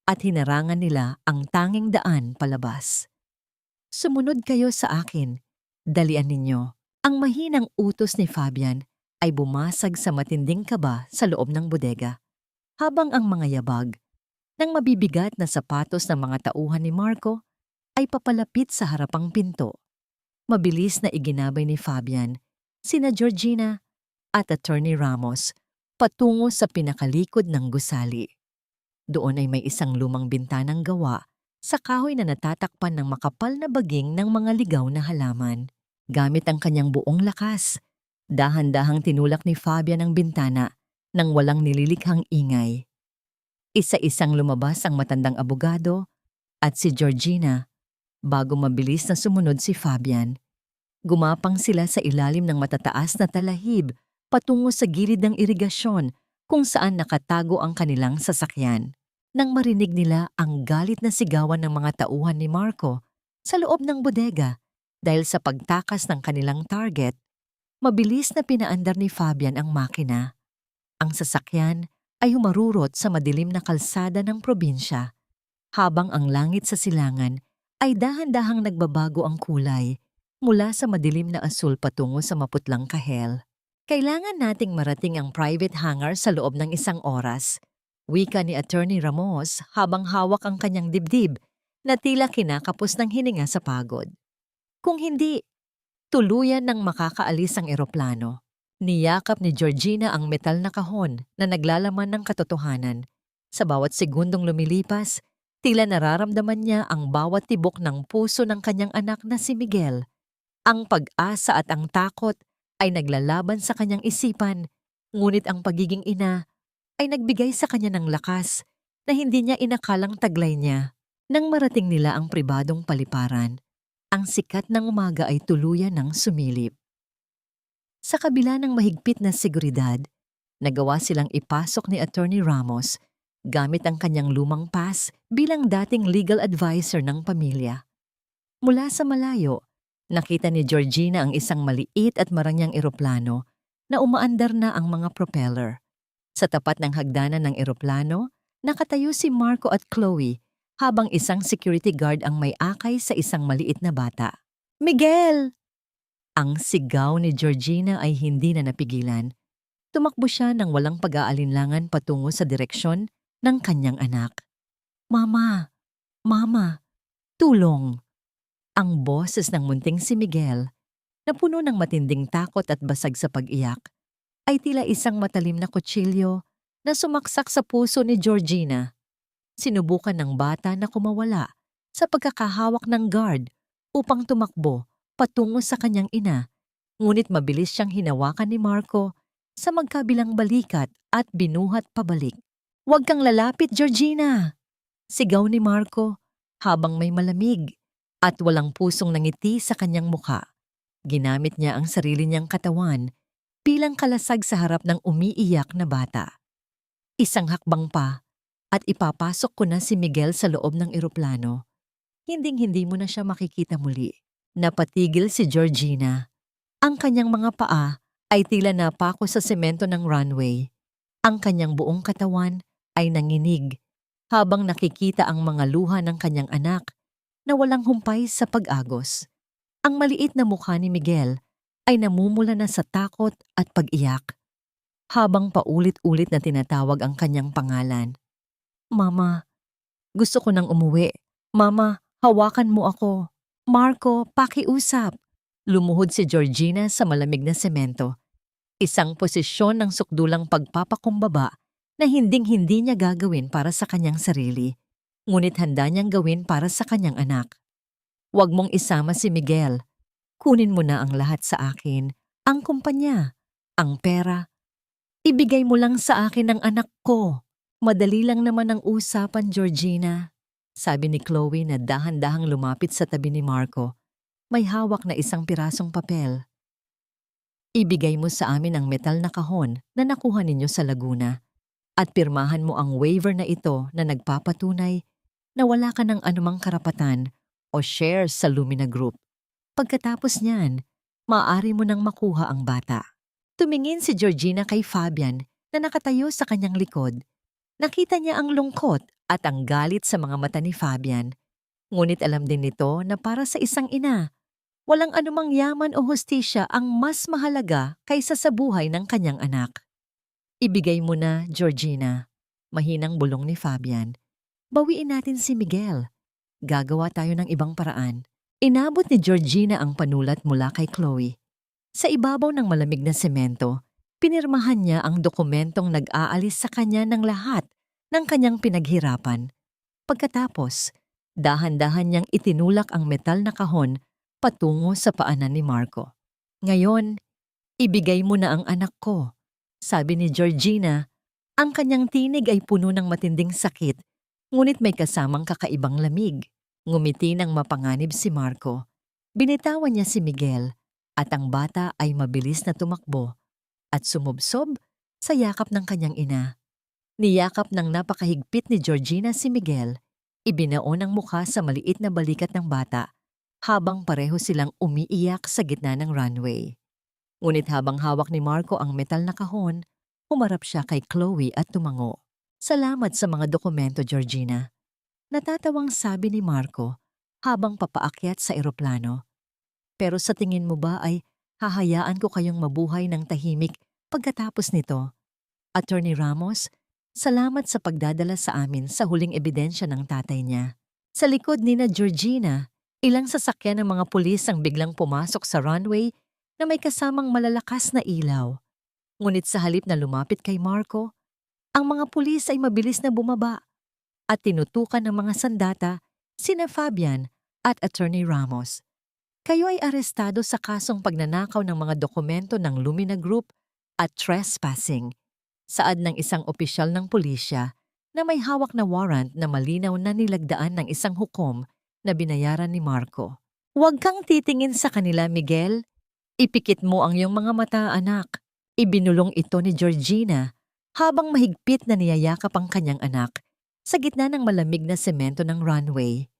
Speaker 1: at hinarangan nila ang tanging daan palabas. Sumunod kayo sa akin, dalian ninyo. Ang mahinang utos ni Fabian ay bumasag sa matinding kaba sa loob ng bodega, habang ang mga yabag ng mabibigat na sapatos ng mga tauhan ni Marco ay papalapit sa harapang pinto. Mabilis na iginabay ni Fabian sina Georgina at Attorney Ramos patungo sa pinakalikod ng gusali. Doon ay may isang lumang bintanang gawa sa kahoy na natatakpan ng makapal na baging ng mga ligaw na halaman. Gamit ang kanyang buong lakas, dahan-dahang tinulak ni Fabian ang bintana nang walang nililikhang ingay. Isa-isang lumabas ang matandang abogado at si Georgina bago mabilis na sumunod si Fabian. Gumapang sila sa ilalim ng matataas na talahib patungo sa gilid ng irigasyon kung saan nakatago ang kanilang sasakyan. Nang marinig nila ang galit na sigawan ng mga tauhan ni Marco sa loob ng bodega dahil sa pagtakas ng kanilang target, mabilis na pinaandar ni Fabian ang makina. Ang sasakyan ay humarurot sa madilim na kalsada ng probinsya, habang ang langit sa silangan ay dahan-dahang nagbabago ang kulay mula sa madilim na asul patungo sa maputlang kahel. Kailangan nating marating ang private hangar sa loob ng 1 oras, wika ni Attorney Ramos habang hawak ang kanyang dibdib na tila kinakapos ng hininga sa pagod. Kung hindi, tuluyan ng makakaalis ang eroplano. Niyakap ni Georgina ang metal na kahon na naglalaman ng katotohanan. Sa bawat segundong lumilipas, tila nararamdaman niya ang bawat tibok ng puso ng kanyang anak na si Miguel. Ang pag-asa at ang takot ay naglalaban sa kanyang isipan, ngunit ang pagiging ina ay nagbigay sa kanya ng lakas na hindi niya inakalang taglay niya. Nang marating nila ang pribadong paliparan, ang sikat ng umaga ay tuluyan ng sumilip. Sa kabila ng mahigpit na seguridad, nagawa silang ipasok ni Attorney Ramos gamit ang kanyang lumang pass bilang dating legal advisor ng pamilya. Mula sa malayo, nakita ni Georgina ang isang maliit at marangyang eroplano na umaandar na ang mga propeller. Sa tapat ng hagdanan ng eroplano, nakatayo si Marco at Chloe habang isang security guard ang may akay sa isang maliit na bata. "Miguel!" Ang sigaw ni Georgina ay hindi na napigilan. Tumakbo siya nang walang pag-aalinlangan patungo sa direksyon ng kanyang anak. "Mama! Mama! Tulong!" Ang boses ng munting si Miguel, na puno ng matinding takot at basag sa pag-iyak, ay tila isang matalim na kutsilyo na sumaksak sa puso ni Georgina. Sinubukan ng bata na kumawala sa pagkakahawak ng guard upang tumakbo patungo sa kanyang ina, ngunit mabilis siyang hinawakan ni Marco sa magkabilang balikat at binuhat pabalik. "Huwag kang lalapit, Georgina!" Sigaw ni Marco habang may malamig at walang pusong nangiti sa kanyang mukha. Ginamit niya ang sarili niyang katawan bilang kalasag sa harap ng umiiyak na bata. Isang hakbang pa at ipapasok ko na si Miguel sa loob ng eroplano. Hinding-hindi mo na siya makikita muli. Napatigil si Georgina. Ang kanyang mga paa ay tila napako sa semento ng runway. Ang kanyang buong katawan ay nanginig habang nakikita ang mga luha ng kanyang anak na walang humpay sa pag-agos. Ang maliit na mukha ni Miguel ay namumula na sa takot at pag-iyak, habang paulit-ulit na tinatawag ang kanyang pangalan. "Mama, gusto ko nang umuwi. Mama, hawakan mo ako. Marco, pakiusap." Lumuhod si Georgina sa malamig na semento. Isang posisyon ng sukdulang pagpapakumbaba na hinding-hindi niya gagawin para sa kanyang sarili, ngunit handa niyang gawin para sa kanyang anak. "Huwag mong isama si Miguel. Kunin mo na ang lahat sa akin, ang kumpanya, Ang pera, ibigay mo lang sa akin ang anak ko. Madali lang naman ang usapan, Georgina. Sabi ni Chloe na dahan-dahang lumapit sa tabi ni Marco. May hawak na isang pirasong papel. Ibigay mo sa amin ang metal na kahon na nakuha ninyo sa Laguna at pirmahan mo ang waiver na ito na nagpapatunay na wala ka ng anumang karapatan o shares sa Lumina Group. Pagkatapos niyan, maaari mo nang makuha ang bata. Tumingin si Georgina kay Fabian na nakatayo sa kanyang likod. Nakita niya ang lungkot at ang galit sa mga mata ni Fabian. Ngunit alam din nito na para sa isang ina, walang anumang yaman o hustisya ang mas mahalaga kaysa sa buhay ng kanyang anak. Ibigay mo na, Georgina. Mahinang bulong ni Fabian. Bawiin natin si Miguel. Gagawa tayo ng ibang paraan. Inabot ni Georgina ang panulat mula kay Chloe. Sa ibabaw ng malamig na semento, pinirmahan niya ang dokumentong nag-aalis sa kanya ng lahat ng kanyang pinaghirapan. Pagkatapos, dahan-dahan niyang itinulak ang metal na kahon patungo sa paanan ni Marco. Ngayon, ibigay mo na ang anak ko, sabi ni Georgina. Ang kanyang tinig ay puno ng matinding sakit, ngunit may kasamang kakaibang lamig. Ngumiti ng mapanganib si Marco. Binitawan niya si Miguel at ang bata ay mabilis na tumakbo at sumubsob sa yakap ng kanyang ina. Niyakap ng napakahigpit ni Georgina si Miguel. Ibinaon ang mukha sa maliit na balikat ng bata habang pareho silang umiiyak sa gitna ng runway. Ngunit habang hawak ni Marco ang metal na kahon, humarap siya kay Chloe at tumango. Salamat sa mga dokumento, Georgina. Natatawang sabi ni Marco habang papaakyat sa eroplano. Pero sa tingin mo ba ay hahayaan ko kayong mabuhay ng tahimik pagkatapos nito? Attorney Ramos, salamat sa pagdadala sa amin sa huling ebidensya ng tatay niya. Sa likod ni na Georgina, ilang sasakyan ng mga pulis ang biglang pumasok sa runway na may kasamang malalakas na ilaw. Ngunit sa halip na lumapit kay Marco, ang mga pulis ay mabilis na bumaba at tinutukan ng mga sandata sina Fabian at Attorney Ramos. Kayo ay arestado sa kasong pagnanakaw ng mga dokumento ng Lumina Group at trespassing. Saad ng isang opisyal ng pulisya na may hawak na warrant na malinaw na nilagdaan ng isang hukom na binayaran ni Marco. Huwag kang titingin sa kanila, Miguel. Ipikit mo ang iyong mga mata, anak. Ibinulong ito ni Georgina habang mahigpit na niyayakap ang kanyang anak sa gitna ng malamig na semento ng runway.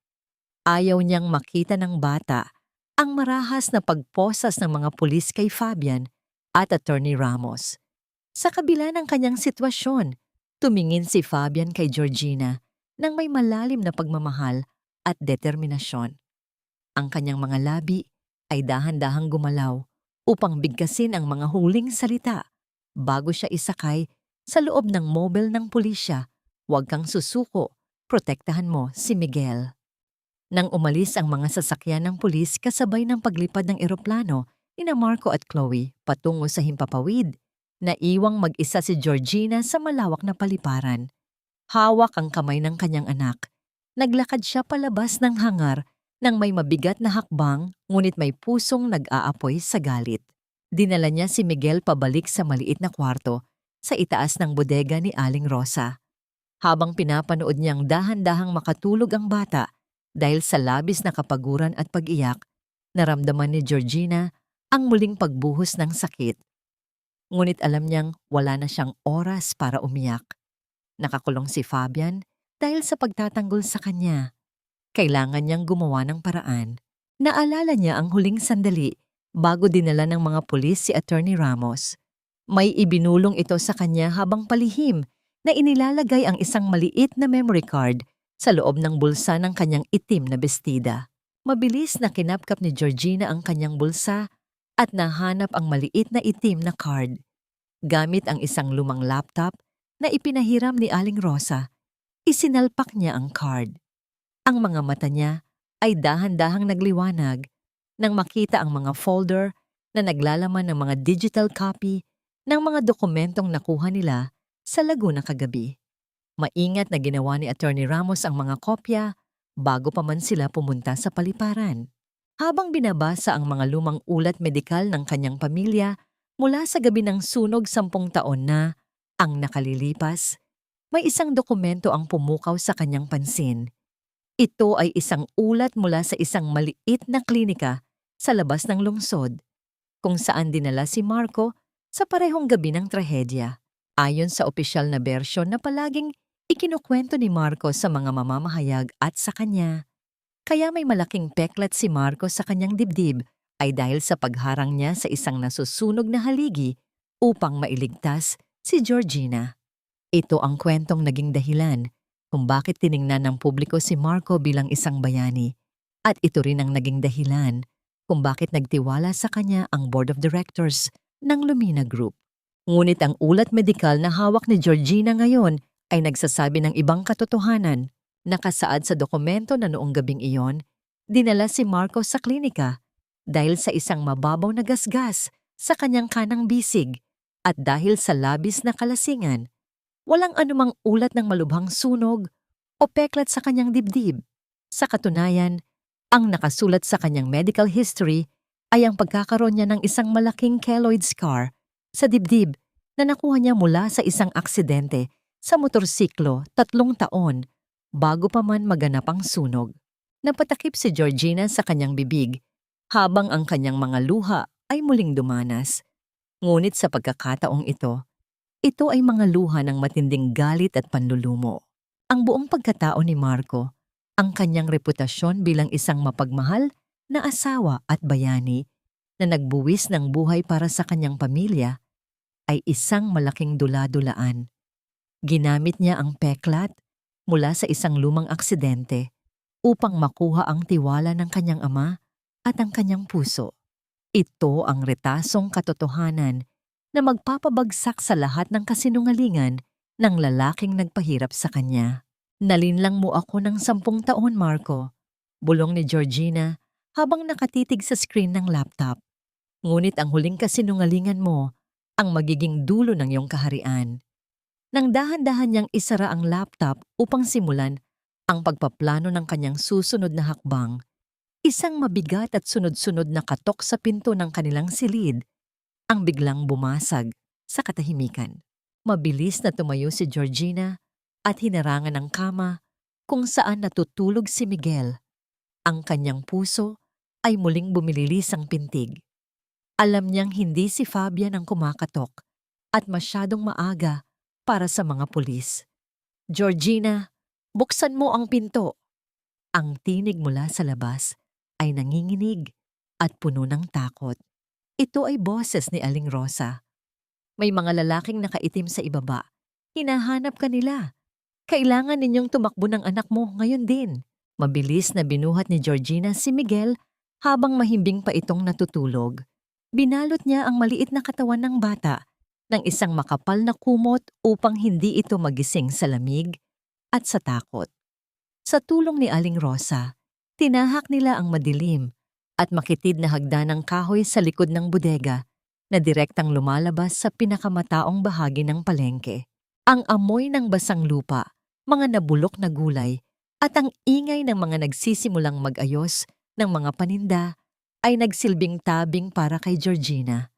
Speaker 1: Ayaw niyang makita ng bata ang marahas na pagposas ng mga pulis kay Fabian at Attorney Ramos. Sa kabila ng kanyang sitwasyon, tumingin si Fabian kay Georgina nang may malalim na pagmamahal at determinasyon. Ang kanyang mga labi ay dahan-dahang gumalaw upang bigkasin ang mga huling salita bago siya isakay sa loob ng mobile ng pulisya. Huwag kang susuko, protektahan mo si Miguel. Nang umalis ang mga sasakyan ng pulis kasabay ng paglipad ng eroplano nina Marco at Chloe patungo sa himpapawid, naiwang mag-isa si Georgina sa malawak na paliparan. Hawak ang kamay ng kanyang anak. Naglakad siya palabas ng hangar nang may mabigat na hakbang ngunit may pusong nag-aapoy sa galit. Dinala niya si Miguel pabalik sa maliit na kwarto sa itaas ng bodega ni Aling Rosa. Habang pinapanood niyang dahan-dahang makatulog ang bata dahil sa labis na kapaguran at pag-iyak, naramdaman ni Georgina ang muling pagbuhos ng sakit. Ngunit alam niyang wala na siyang oras para umiyak. Nakakulong si Fabian dahil sa pagtatanggol sa kanya. Kailangan niyang gumawa ng paraan. Naalala niya ang huling sandali bago dinala ng mga pulis si Attorney Ramos. May ibinulong ito sa kanya habang palihim na inilalagay ang isang maliit na memory card sa loob ng bulsa ng kanyang itim na bestida. Mabilis na kinapkap ni Georgina ang kanyang bulsa at nahanap ang maliit na itim na card. Gamit ang isang lumang laptop na ipinahiram ni Aling Rosa, isinalpak niya ang card. Ang mga mata niya ay dahan-dahang nagliwanag nang makita ang mga folder na naglalaman ng mga digital copy ng mga dokumentong nakuha nila sa Laguna kagabi. Maingat na ginawa ni Attorney Ramos ang mga kopya bago pa man sila pumunta sa paliparan. Habang binabasa ang mga lumang ulat medikal ng kanyang pamilya Mula sa gabi ng sunog 10 taon na ang nakalilipas, may isang dokumento ang pumukaw sa kanyang pansin. Ito ay isang ulat mula sa isang maliit na klinika sa labas ng lungsod, kung saan dinala si Marco sa parehong gabi ng trahedya. Ayon sa opisyal na bersyon na palaging ikinukwento ni Marco sa mga mamamahayag at sa kanya, kaya may malaking peklat si Marco sa kanyang dibdib ay dahil sa pagharang niya sa isang nasusunog na haligi upang mailigtas si Georgina. Ito ang kwentong naging dahilan kung bakit tiningnan ng publiko si Marco bilang isang bayani, at ito rin ang naging dahilan kung bakit nagtiwala sa kanya ang board of directors ng Lumina Group. Ngunit ang ulat medikal na hawak ni Georgina ngayon ay nagsasabi ng ibang katotohanan. Nakasaad sa dokumento na noong gabing iyon, dinala si Marco sa klinika dahil sa isang mababaw na gasgas sa kanyang kanang bisig at dahil sa labis na kalasingan. Walang anumang ulat ng malubhang sunog o peklat sa kanyang dibdib. Sa katunayan, ang nakasulat sa kanyang medical history ay ang pagkakaroon niya ng isang malaking keloid scar sa dibdib na nakuha niya mula sa isang aksidente sa motorsiklo 3 taon bago pa man maganap ang sunog. Napatakip si Georgina sa kanyang bibig habang ang kanyang mga luha ay muling dumanas. Ngunit sa pagkakataong ito ay mga luha ng matinding galit at panlulumo. Ang buong pagkatao ni Marco, ang kanyang reputasyon bilang isang mapagmahal na asawa at bayani na nagbuwis ng buhay para sa kanyang pamilya, ay isang malaking dula-dulaan. Ginamit niya ang peklat mula sa isang lumang aksidente upang makuha ang tiwala ng kanyang ama at ang kanyang puso. Ito ang retasong katotohanan na magpapabagsak sa lahat ng kasinungalingan ng lalaking nagpahirap sa kanya. Nalinlang mo ako ng 10 taon, Marco, bulong ni Georgina habang nakatitig sa screen ng laptop. Ngunit ang huling kasinungalingan mo ang magiging dulo ng iyong kaharian. Nang dahan-dahan niyang isara ang laptop upang simulan ang pagpaplano ng kanyang susunod na hakbang, isang mabigat at sunod-sunod na katok sa pinto ng kanilang silid ang biglang bumasag sa katahimikan. Mabilis na tumayo si Georgina at hinarangan ng kama kung saan natutulog si Miguel. Ang kanyang puso ay muling bumililis ang pintig. Alam niyang hindi si Fabian ang kumakatok at masyadong maaga para sa mga pulis. Georgina, buksan mo ang pinto. Ang tinig mula sa labas ay nanginginig at puno ng takot. Ito ay boses ni Aling Rosa. May mga lalaking nakaitim sa ibaba. Hinahanap ka nila. Kailangan ninyong tumakbo ng anak mo ngayon din. Mabilis na binuhat ni Georgina si Miguel habang mahimbing pa itong natutulog. Binalot niya ang maliit na katawan ng bata ng isang makapal na kumot upang hindi ito magising sa lamig at sa takot. Sa tulong ni Aling Rosa, tinahak nila ang madilim at makitid na hagdan ng kahoy sa likod ng bodega na direktang lumalabas sa pinakamataong bahagi ng palengke. Ang amoy ng basang lupa, mga nabulok na gulay, at ang ingay ng mga nagsisimulang mag-ayos ng mga paninda ay nagsilbing tabing para kay Georgina.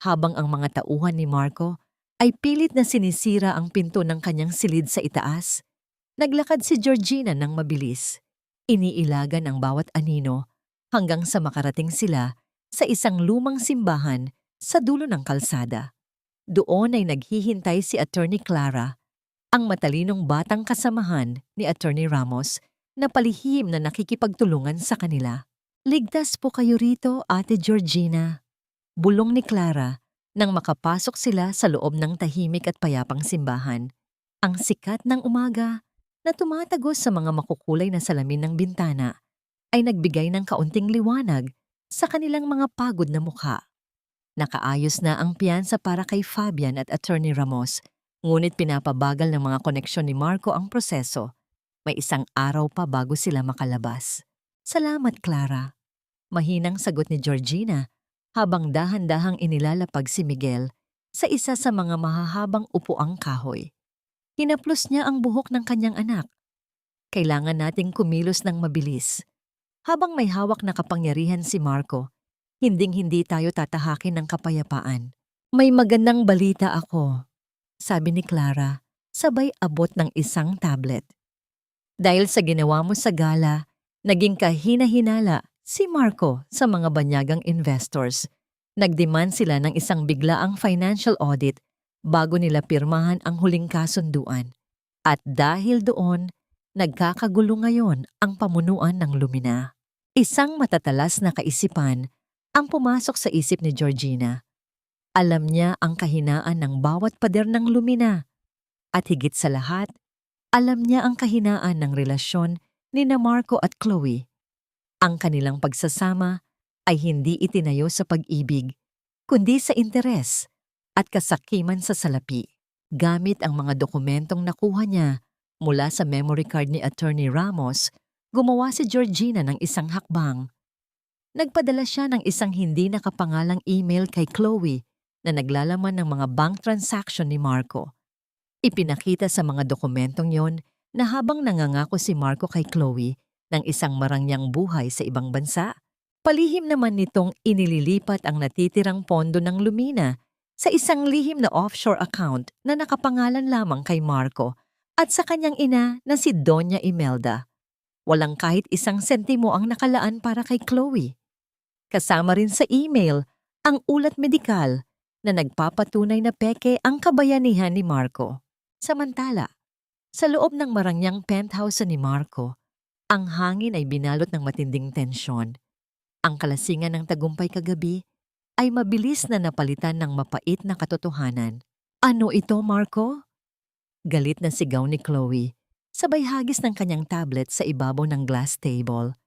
Speaker 1: Habang ang mga tauhan ni Marco ay pilit na sinisira ang pinto ng kanyang silid sa itaas, naglakad si Georgina ng mabilis. Iniilagan ang bawat anino hanggang sa makarating sila sa isang lumang simbahan sa dulo ng kalsada. Doon ay naghihintay si Attorney Clara, ang matalinong batang kasamahan ni Attorney Ramos na palihim na nakikipagtulungan sa kanila. Ligtas po kayo rito, Ate Georgina, bulong ni Clara nang makapasok sila sa loob ng tahimik at payapang simbahan. Ang sikat ng umaga na tumatagos sa mga makukulay na salamin ng bintana ay nagbigay ng kaunting liwanag sa kanilang mga pagod na mukha. Nakaayos na ang piyansa para kay Fabian at Attorney Ramos, ngunit pinapabagal ng mga koneksyon ni Marco ang proseso. May isang araw pa bago sila makalabas. Salamat, Clara. Mahinang sagot ni Georgina habang dahan-dahang inilalapag si Miguel sa isa sa mga mahahabang upuang kahoy. Hinaplos niya ang buhok ng kanyang anak. Kailangan nating kumilos ng mabilis. Habang may hawak na kapangyarihan si Marco, hinding-hindi tayo tatahakin ng kapayapaan. May magandang balita ako, sabi ni Clara, sabay abot ng isang tablet. Dahil sa ginawa mo sa gala, naging kahina-hinala si Marco sa mga banyagang investors. Nagdemand sila ng isang biglaang financial audit bago nila pirmahan ang huling kasunduan. At dahil doon, nagkakagulo ngayon ang pamunuan ng Lumina. Isang matatalas na kaisipan ang pumasok sa isip ni Georgina. Alam niya ang kahinaan ng bawat pader ng Lumina. At higit sa lahat, alam niya ang kahinaan ng relasyon ni na Marco at Chloe. Ang kanilang pagsasama ay hindi itinayo sa pag-ibig, kundi sa interes at kasakiman sa salapi. Gamit ang mga dokumentong nakuha niya mula sa memory card ni Attorney Ramos, gumawa si Georgina ng isang hakbang. Nagpadala siya ng isang hindi nakapangalang email kay Chloe na naglalaman ng mga bank transaction ni Marco. Ipinakita sa mga dokumentong yon na habang nangangako si Marco kay Chloe ng isang marangyang buhay sa ibang bansa, palihim naman nitong inililipat ang natitirang pondo ng Lumina sa isang lihim na offshore account na nakapangalan lamang kay Marco at sa kanyang ina na si Doña Imelda. Walang kahit isang sentimo ang nakalaan para kay Chloe. Kasama rin sa email ang ulat medikal na nagpapatunay na peke ang kabayanihan ni Marco. Samantala, sa loob ng marangyang penthouse ni Marco, ang hangin ay binalot ng matinding tensyon. Ang kalasingan ng tagumpay kagabi ay mabilis na napalitan ng mapait na katotohanan. Ano ito, Marco? Galit na sigaw ni Chloe, sabay hagis ng kanyang tablet sa ibabaw ng glass table.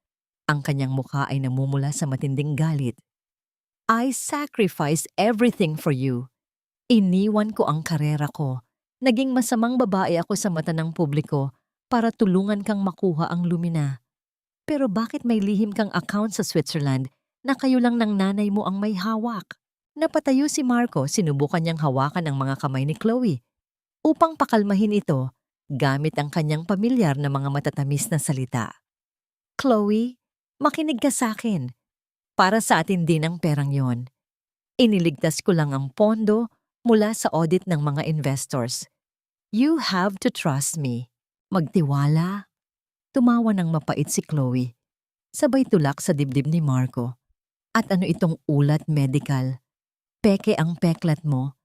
Speaker 1: Ang kanyang mukha ay namumula sa matinding galit. I sacrificed everything for you. Iniwan ko ang karera ko. Naging masamang babae ako sa mata ng publiko para tulungan kang makuha ang Lumina. Pero bakit may lihim kang account sa Switzerland na kayo lang ng nanay mo ang may hawak? Napatayo si Marco, sinubukan niyang hawakan ang mga kamay ni Chloe. Upang pakalmahin ito, gamit ang kanyang pamilyar na mga matatamis na salita. Chloe, makinig ka sa akin. Para sa atin din ang perang yon. Iniligtas ko lang ang pondo mula sa audit ng mga investors. You have to trust me. Magtiwala. Tumawa ng mapait si Chloe. Sabay tulak sa dibdib ni Marco. At ano itong ulat medical? Peke ang peklat mo.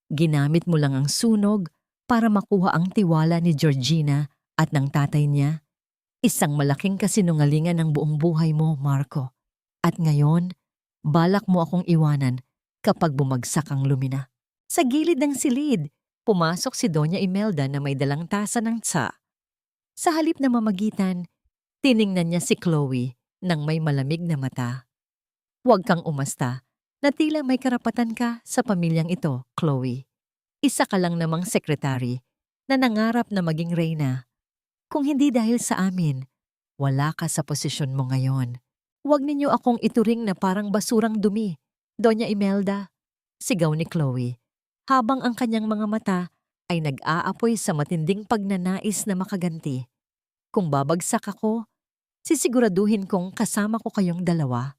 Speaker 1: Ginamit mo lang ang sunog para makuha ang tiwala ni Georgina at ng tatay niya. Isang malaking kasinungalingan ng buong buhay mo, Marco. At ngayon, balak mo akong iwanan kapag bumagsak ang Lumina. Sa gilid ng silid, pumasok si Doña Imelda na may dalang tasa ng tsa. Sa halip na mamagitan, tiningnan niya si Chloe nang may malamig na mata. Huwag kang umasta na tila may karapatan ka sa pamilyang ito, Chloe. Isa ka lang namang sekretary na nangarap na maging reyna. Kung hindi dahil sa amin, wala ka sa posisyon mo ngayon. Huwag ninyo akong ituring na parang basurang dumi, Doña Imelda, sigaw ni Chloe, habang ang kanyang mga mata ay nag-aapoy sa matinding pagnanais na makaganti. Kung babagsak ako, sisiguraduhin kong kasama ko kayong dalawa.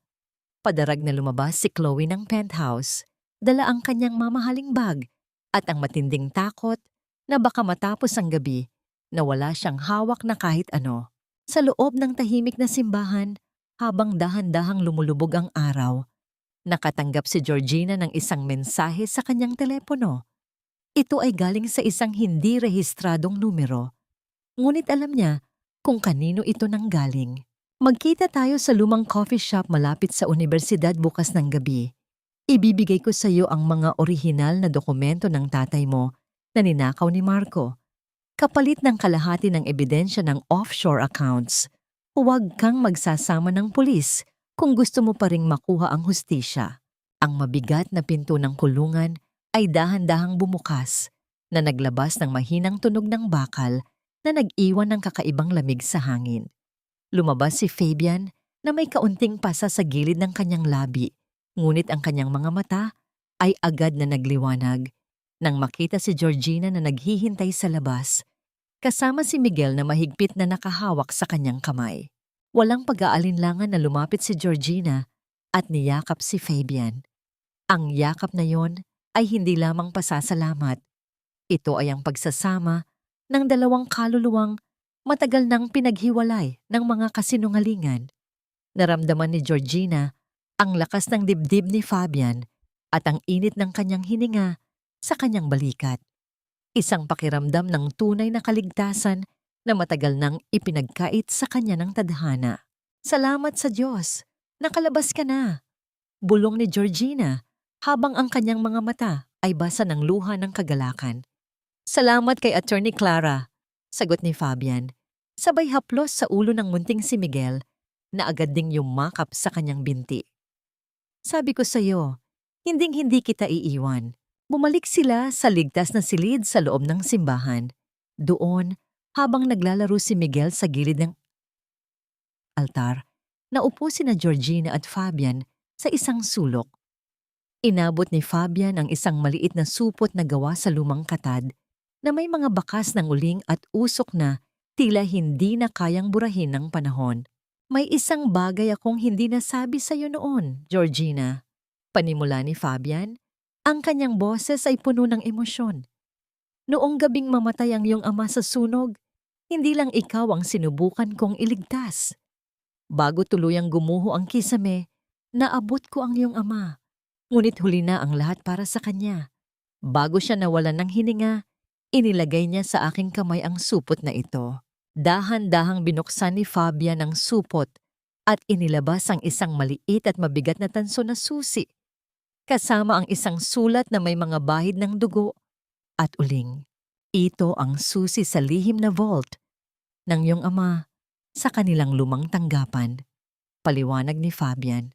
Speaker 1: Padarag na lumabas si Chloe ng penthouse, dala ang kanyang mamahaling bag at ang matinding takot na baka matapos ang gabi na wala siyang hawak na kahit ano. Sa loob ng tahimik na simbahan, habang dahan-dahang lumulubog ang araw, nakatanggap si Georgina ng isang mensahe sa kanyang telepono. Ito ay galing sa isang hindi rehistradong numero. Ngunit alam niya kung kanino ito nanggaling. Magkita tayo sa lumang coffee shop malapit sa universidad bukas ng gabi. Ibibigay ko sa iyo ang mga orihinal na dokumento ng tatay mo na ninakaw ni Marco. Kapalit ng kalahati ng ebidensya ng offshore accounts. Huwag kang magsasama ng pulis kung gusto mo pa ring makuha ang hustisya. Ang mabigat na pinto ng kulungan ay dahan-dahang bumukas na naglabas ng mahinang tunog ng bakal na nag-iwan ng kakaibang lamig sa hangin. Lumabas si Fabian na may kaunting pasa sa gilid ng kanyang labi, ngunit ang kanyang mga mata ay agad na nagliwanag nang makita si Georgina na naghihintay sa labas, kasama si Miguel na mahigpit na nakahawak sa kanyang kamay. Walang pag-aalinlangan na lumapit si Georgina at niyakap si Fabian. Ang yakap na yon ay hindi lamang pasasalamat. Ito ay ang pagsasama ng dalawang kaluluwang matagal nang pinaghiwalay ng mga kasinungalingan. Naramdaman ni Georgina ang lakas ng dibdib ni Fabian at ang init ng kanyang hininga sa kanyang balikat. Isang pakiramdam ng tunay na kaligtasan na matagal nang ipinagkait sa kanya ng tadhana. Salamat sa Diyos! Nakalabas ka na! Bulong ni Georgina habang ang kanyang mga mata ay basa ng luha ng kagalakan. Salamat kay Attorney Clara, sagot ni Fabian. Sabay haplos sa ulo ng munting si Miguel na agad ding yumakap sa kanyang binti. Sabi ko sa'yo, hinding-hindi kita iiwan. Bumalik sila sa ligtas na silid sa loob ng simbahan. Doon, habang naglalaro si Miguel sa gilid ng altar, naupo sina Georgina at Fabian sa isang sulok. Inabot ni Fabian ang isang maliit na supot na gawa sa lumang katad na may mga bakas ng uling at usok na tila hindi na kayang burahin ng panahon. May isang bagay akong hindi nasabi sa iyo noon, Georgina. Panimula ni Fabian, ang kanyang boses ay puno ng emosyon. Noong gabing mamatay ang iyong ama sa sunog, hindi lang ikaw ang sinubukan kong iligtas. Bago tuluyang gumuho ang kisame, naabot ko ang iyong ama. Ngunit huli na ang lahat para sa kanya. Bago siya nawalan ng hininga, inilagay niya sa aking kamay ang supot na ito. Dahan-dahang binuksan ni Fabian ang supot at inilabas ang isang maliit at mabigat na tanso na susi, kasama ang isang sulat na may mga bahid ng dugo at uling. Ito ang susi sa lihim na vault ng iyong ama sa kanilang lumang tanggapan, paliwanag ni Fabian.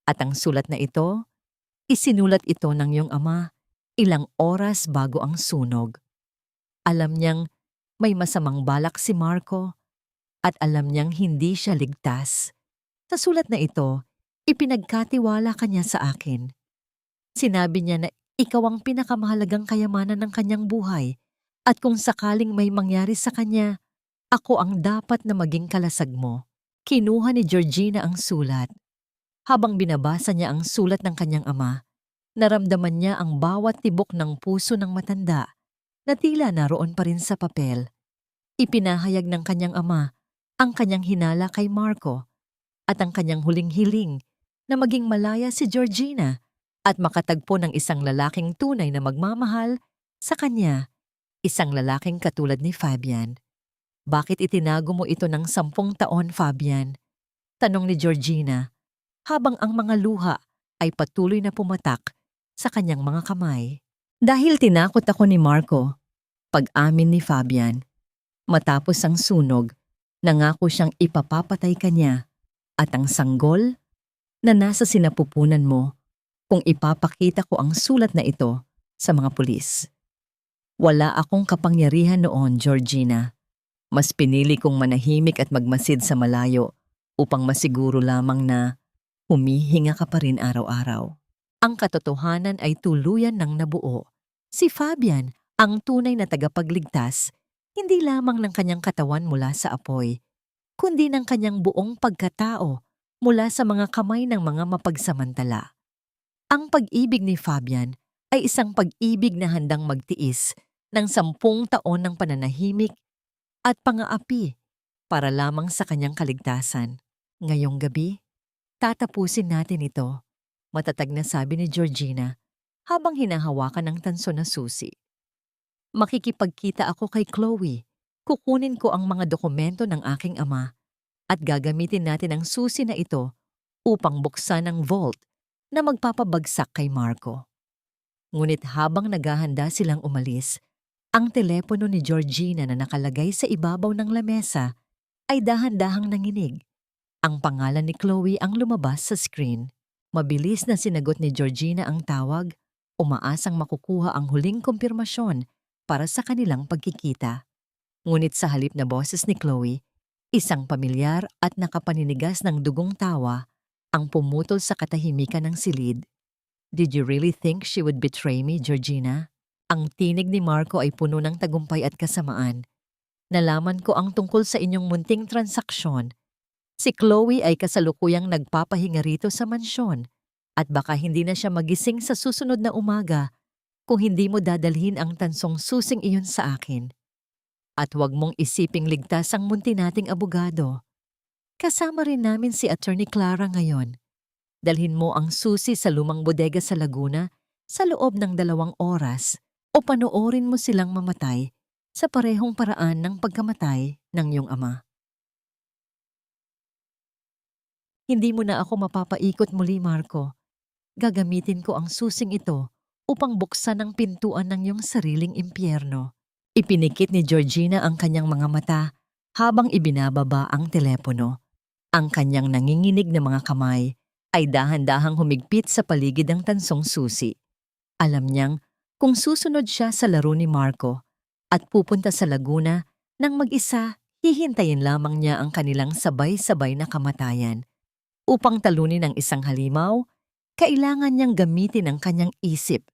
Speaker 1: At ang sulat na ito, isinulat ito ng iyong ama ilang oras bago ang sunog. Alam niyang may masamang balak si Marco at alam niyang hindi siya ligtas. Sa sulat na ito, ipinagkatiwala kanya sa akin. Sinabi niya na ikaw ang pinakamahalagang kayamanan ng kanyang buhay at kung sakaling may mangyari sa kanya, ako ang dapat na maging kalasag mo. Kinuha ni Georgina ang sulat. Habang binabasa niya ang sulat ng kanyang ama, naramdaman niya ang bawat tibok ng puso ng matanda na tila naroon pa rin sa papel. Ipinahayag ng kanyang ama ang kanyang hinala kay Marco at ang kanyang huling hiling na maging malaya si Georgina at makatagpo ng isang lalaking tunay na magmamahal sa kanya, isang lalaking katulad ni Fabian. Bakit itinago mo ito ng 10 taon, Fabian? Tanong ni Georgina, habang ang mga luha ay patuloy na pumatak sa kanyang mga kamay. Dahil tinakot ako ni Marco, pag-amin ni Fabian. Matapos ang sunog, nangako siyang ipapapatay kanya at ang sanggol na nasa sinapupunan mo kung ipapakita ko ang sulat na ito sa mga pulis. Wala akong kapangyarihan noon, Georgina. Mas pinili kong manahimik at magmasid sa malayo upang masiguro lamang na humihinga ka pa rin araw-araw. Ang katotohanan ay tuluyan ng nabuo. Si Fabian, ang tunay na tagapagligtas, hindi lamang ng kanyang katawan mula sa apoy, kundi ng kanyang buong pagkatao mula sa mga kamay ng mga mapagsamantala. Ang pag-ibig ni Fabian ay isang pag-ibig na handang magtiis ng 10 taon ng pananahimik at pang-aapi para lamang sa kanyang kaligtasan. Ngayong gabi, tatapusin natin ito, matatag na sabi ni Georgina habang hinahawakan ng tanso na susi. Makikipagkita ako kay Chloe. Kukunin ko ang mga dokumento ng aking ama at gagamitin natin ang susi na ito upang buksan ang vault na magpapabagsak kay Marco. Ngunit habang naghahanda silang umalis, ang telepono ni Georgina na nakalagay sa ibabaw ng lamesa ay dahan-dahang nanginig. Ang pangalan ni Chloe ang lumabas sa screen. Mabilis na sinagot ni Georgina ang tawag, umaasang makukuha ang huling kumpirmasyon para sa kanilang pagkikita. Ngunit sa halip na boses ni Chloe, isang pamilyar at nakapaninigas ng dugong tawa ang pumutol sa katahimikan ng silid. Did you really think she would betray me, Georgina? Ang tinig ni Marco ay puno ng tagumpay at kasamaan. Nalaman ko ang tungkol sa inyong munting transaksyon. Si Chloe ay kasalukuyang nagpapahinga rito sa mansyon At baka hindi na siya magising sa susunod na umaga kung hindi mo dadalhin ang tansong susing iyon sa akin. At huwag mong isiping ligtas ang munti nating abogado. Kasama rin namin si Attorney Clara ngayon. Dalhin mo ang susi sa lumang bodega sa Laguna sa loob ng 2 oras o panoorin mo silang mamatay sa parehong paraan ng pagkamatay ng iyong ama. Hindi mo na ako mapapaikot muli, Marco. Gagamitin ko ang susing ito upang buksan ang pintuan ng iyong sariling impyerno. Ipinikit ni Georgina ang kanyang mga mata habang ibinababa ang telepono. Ang kanyang nanginginig na mga kamay ay dahan-dahang humigpit sa paligid ng tansong susi. Alam niyang kung susunod siya sa laro ni Marco at pupunta sa Laguna nang mag-isa, hihintayin lamang niya ang kanilang sabay-sabay na kamatayan. Upang talunin ang isang halimaw, kailangan niyang gamitin ang kanyang isip,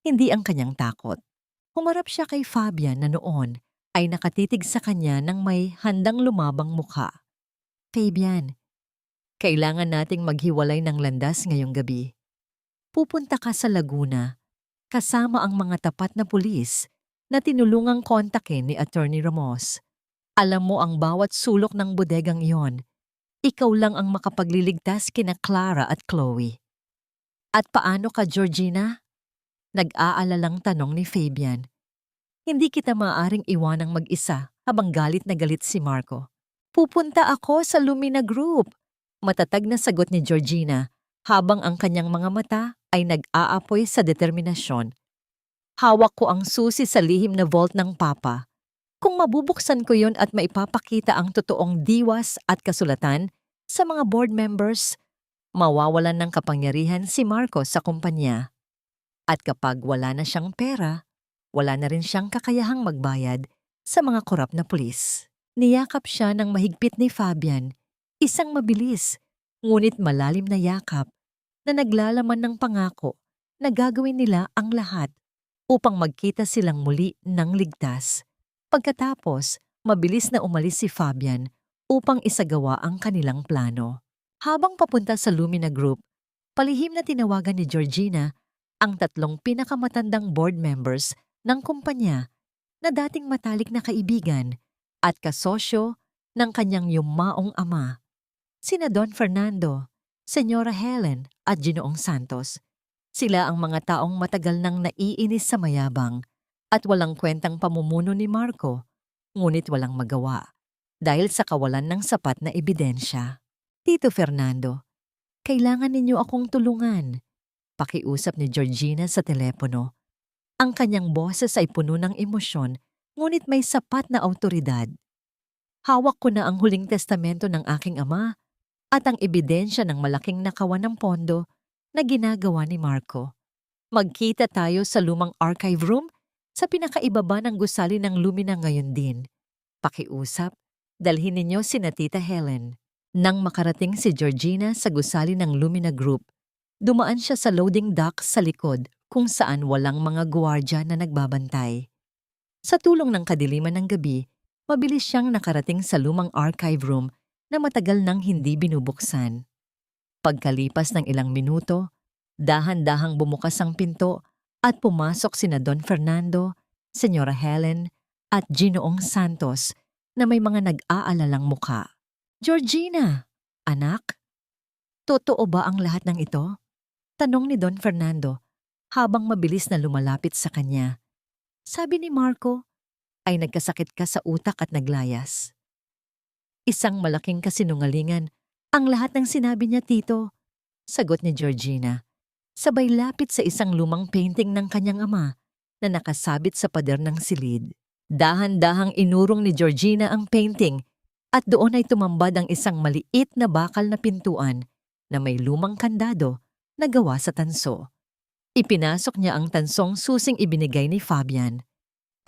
Speaker 1: hindi ang kanyang takot. Humarap siya kay Fabian na noon ay nakatitig sa kanya ng may handang lumabang mukha. Fabian, kailangan nating maghiwalay ng landas ngayong gabi. Pupunta ka sa Laguna kasama ang mga tapat na pulis na tinulungang kontakin ni Attorney Ramos. Alam mo ang bawat sulok ng bodegang iyon. Ikaw lang ang makapagliligtas kina Clara at Chloe. At paano ka, Georgina? Nag-aalalang tanong ni Fabian. Hindi kita maaaring iwanang mag-isa habang galit na galit si Marco. Pupunta ako sa Lumina Group. Matatag na sagot ni Georgina habang ang kanyang mga mata ay nag-aapoy sa determinasyon. Hawak ko ang susi sa lihim na vault ng Papa. Kung mabubuksan ko yon at maipapakita ang totoong diwas at kasulatan sa mga board members, mawawalan ng kapangyarihan si Marco sa kumpanya. At kapag wala na siyang pera, wala na rin siyang kakayahang magbayad sa mga korap na pulis. Niyakap siya ng mahigpit ni Fabian, isang mabilis, ngunit malalim na yakap na naglalaman ng pangako na gagawin nila ang lahat upang magkita silang muli ng ligtas. Pagkatapos, mabilis na umalis si Fabian upang isagawa ang kanilang plano. Habang papunta sa Lumina Group, palihim na tinawagan ni Georgina ang 3 pinakamatandang board members ng kumpanya na dating matalik na kaibigan at kasosyo ng kanyang yumaong ama, sina Don Fernando, Senyora Helen at Ginoong Santos. Sila ang mga taong matagal nang naiinis sa mayabang at walang kwentang pamumuno ni Marco, ngunit walang magawa dahil sa kawalan ng sapat na ebidensya. Tito Fernando, kailangan ninyo akong tulungan. Pakiusap ni Georgina sa telepono. Ang kanyang boses ay puno ng emosyon, ngunit may sapat na awtoridad. Hawak ko na ang huling testamento ng aking ama at ang ebidensya ng malaking nakawan ng pondo na ginagawa ni Marco. Magkita tayo sa lumang archive room sa pinakaibaba ng gusali ng Lumina ngayon din. Pakiusap, dalhin ninyo sina Tita Helen. Nang makarating si Georgina sa gusali ng Lumina Group, dumaan siya sa loading dock sa likod kung saan walang mga gwardiya na nagbabantay. Sa tulong ng kadiliman ng gabi, mabilis siyang nakarating sa lumang archive room na matagal nang hindi binubuksan. Pagkalipas ng ilang minuto, dahan-dahang bumukas ang pinto at pumasok sina Don Fernando, Senyora Helen at Ginoong Santos na may mga nag-aalalang muka. Georgina, anak, totoo ba ang lahat ng ito? Tanong ni Don Fernando habang mabilis na lumalapit sa kanya. Sabi ni Marco, ay nagkasakit ka sa utak at naglayas. Isang malaking kasinungalingan ang lahat ng sinabi niya, Tito. Sagot ni Georgina. Sabay lapit sa isang lumang painting ng kanyang ama na nakasabit sa pader ng silid. Dahan-dahang inurong ni Georgina ang painting at doon ay tumambad ang isang maliit na bakal na pintuan na may lumang kandado na gawa sa tanso. Ipinasok niya ang tansong susing ibinigay ni Fabian.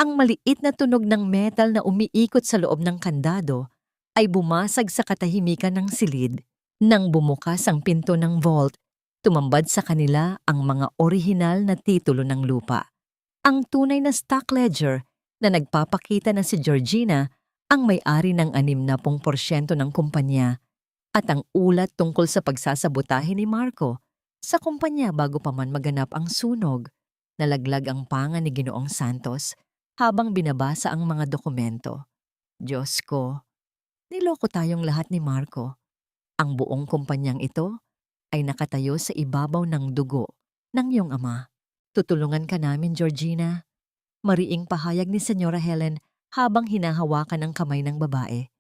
Speaker 1: Ang maliit na tunog ng metal na umiikot sa loob ng kandado ay bumasag sa katahimikan ng silid. Nang bumukas ang pinto ng vault, tumambad sa kanila ang mga orihinal na titulo ng lupa. Ang tunay na stock ledger na nagpapakita na si Georgina ang may-ari ng 60% ng kumpanya at ang ulat tungkol sa pagsasabotahe ni Marco Sa kumpanya bago pa man maganap ang sunog, nalaglag ang panga ni Ginoong Santos habang binabasa ang mga dokumento. Diyos ko, niloko tayong lahat ni Marco. Ang buong kumpanyang ito ay nakatayo sa ibabaw ng dugo ng iyong ama. Tutulungan ka namin, Georgina. Mariing pahayag ni Senyora Helen habang hinahawakan ang kamay ng babae.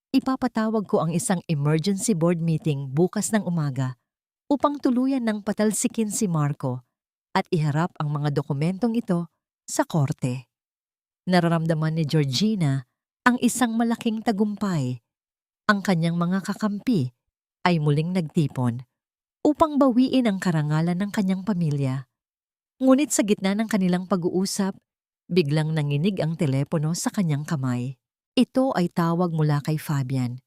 Speaker 1: Ipapatawag ko ang isang emergency board meeting bukas ng umaga upang tuluyan ng patalsikin si Marco at iharap ang mga dokumentong ito sa korte. Nararamdaman ni Georgina ang isang malaking tagumpay. Ang kanyang mga kakampi ay muling nagtipon upang bawiin ang karangalan ng kanyang pamilya. Ngunit sa gitna ng kanilang pag-uusap, biglang nanginig ang telepono sa kanyang kamay. Ito ay tawag mula kay Fabian.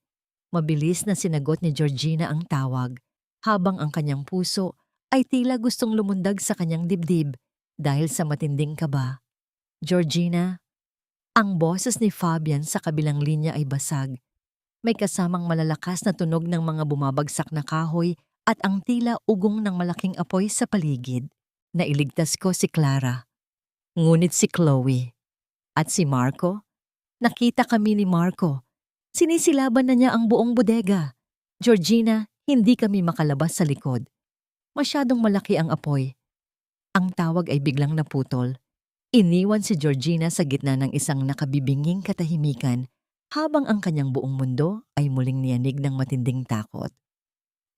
Speaker 1: Mabilis na sinagot ni Georgina ang tawag, habang ang kanyang puso ay tila gustong lumundag sa kanyang dibdib dahil sa matinding kaba. Georgina, ang boses ni Fabian sa kabilang linya ay basag. May kasamang malalakas na tunog ng mga bumabagsak na kahoy at ang tila ugong ng malaking apoy sa paligid. Nailigtas ko si Clara. Ngunit si Chloe at si Marco, nakita kami ni Marco. Sinisilaban na niya ang buong bodega. Georgina, hindi kami makalabas sa likod. Masyadong malaki ang apoy. Ang tawag ay biglang naputol. Iniwan si Georgina sa gitna ng isang nakabibinging katahimikan habang ang kanyang buong mundo ay muling niyanig ng matinding takot.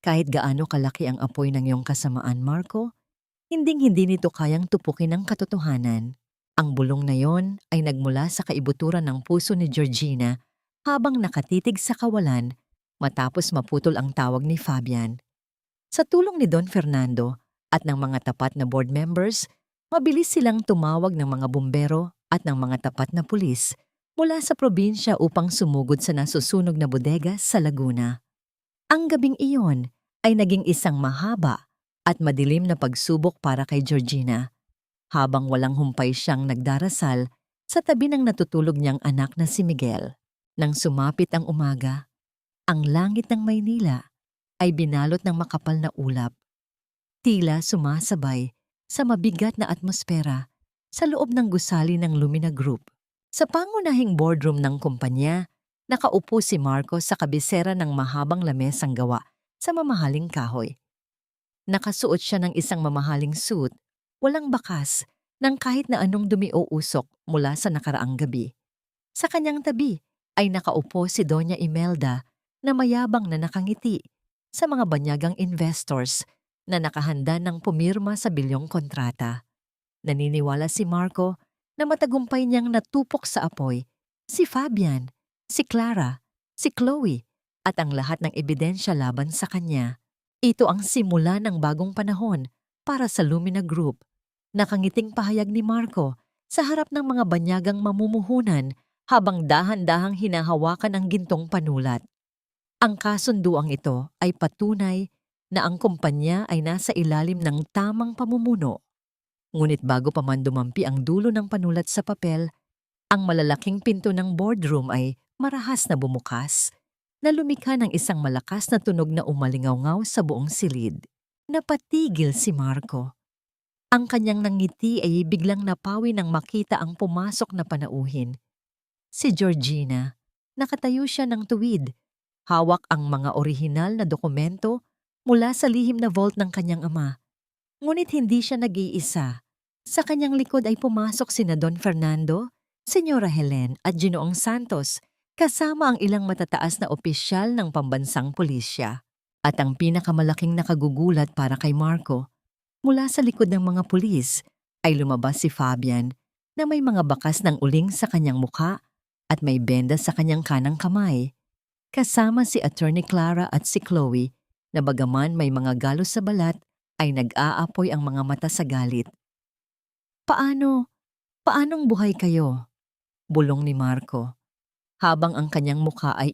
Speaker 1: Kahit gaano kalaki ang apoy ng iyong kasamaan, Marco, hinding-hindi nito kayang tupukin ang katotohanan. Ang bulong na yon ay nagmula sa kaibuturan ng puso ni Georgina habang nakatitig sa kawalan matapos maputol ang tawag ni Fabian. Sa tulong ni Don Fernando at ng mga tapat na board members, mabilis silang tumawag ng mga bumbero at ng mga tapat na pulis mula sa probinsya upang sumugod sa nasusunog na bodega sa Laguna. Ang gabing iyon ay naging isang mahaba at madilim na pagsubok para kay Georgina, habang walang humpay siyang nagdarasal sa tabi ng natutulog niyang anak na si Miguel. Nang sumapit ang umaga, ang langit ng Maynila ay binalot ng makapal na ulap. Tila sumasabay sa mabigat na atmosfera sa loob ng gusali ng Lumina Group. Sa pangunahing boardroom ng kumpanya, nakaupo si Marco sa kabisera ng mahabang lamesang gawa sa mamahaling kahoy. Nakasuot siya ng isang mamahaling suit, walang bakas, ng kahit na anong dumi o usok mula sa nakaraang gabi. Sa kanyang tabi ay nakaupo si Doña Imelda na mayabang na nakangiti sa mga banyagang investors na nakahanda ng pumirma sa bilyong kontrata. Naniniwala si Marco na matagumpay niyang natupok sa apoy si Fabian, si Clara, si Chloe at ang lahat ng ebidensya laban sa kanya. Ito ang simula ng bagong panahon para sa Lumina Group. Nakangiting pahayag ni Marco sa harap ng mga banyagang mamumuhunan habang dahan-dahang hinahawakan ang gintong panulat. Ang kasunduang ito ay patunay na ang kumpanya ay nasa ilalim ng tamang pamumuno. Ngunit bago pa man dumampi ang dulo ng panulat sa papel, ang malalaking pinto ng boardroom ay marahas na bumukas, na lumikha ng isang malakas na tunog na umalingaw-ngaw sa buong silid. Napatigil si Marco. Ang kanyang nangiti ay biglang napawi nang makita ang pumasok na panauhin. Si Georgina, nakatayo siya ng tuwid, hawak ang mga orihinal na dokumento mula sa lihim na vault ng kanyang ama. Ngunit hindi siya nag-iisa. Sa kanyang likod ay pumasok sina Don Fernando, Senyora Helen at Ginoong Santos, kasama ang ilang matataas na opisyal ng pambansang pulisya. At ang pinakamalaking nakagugulat para kay Marco, mula sa likod ng mga pulis ay lumabas si Fabian na may mga bakas ng uling sa kanyang muka at may benda sa kanyang kanang kamay. Kasama si Attorney Clara at si Chloe na bagaman may mga galos sa balat ay nag-aapoy ang mga mata sa galit. Paanong buhay kayo? Bulong ni Marco, habang ang kanyang mukha ay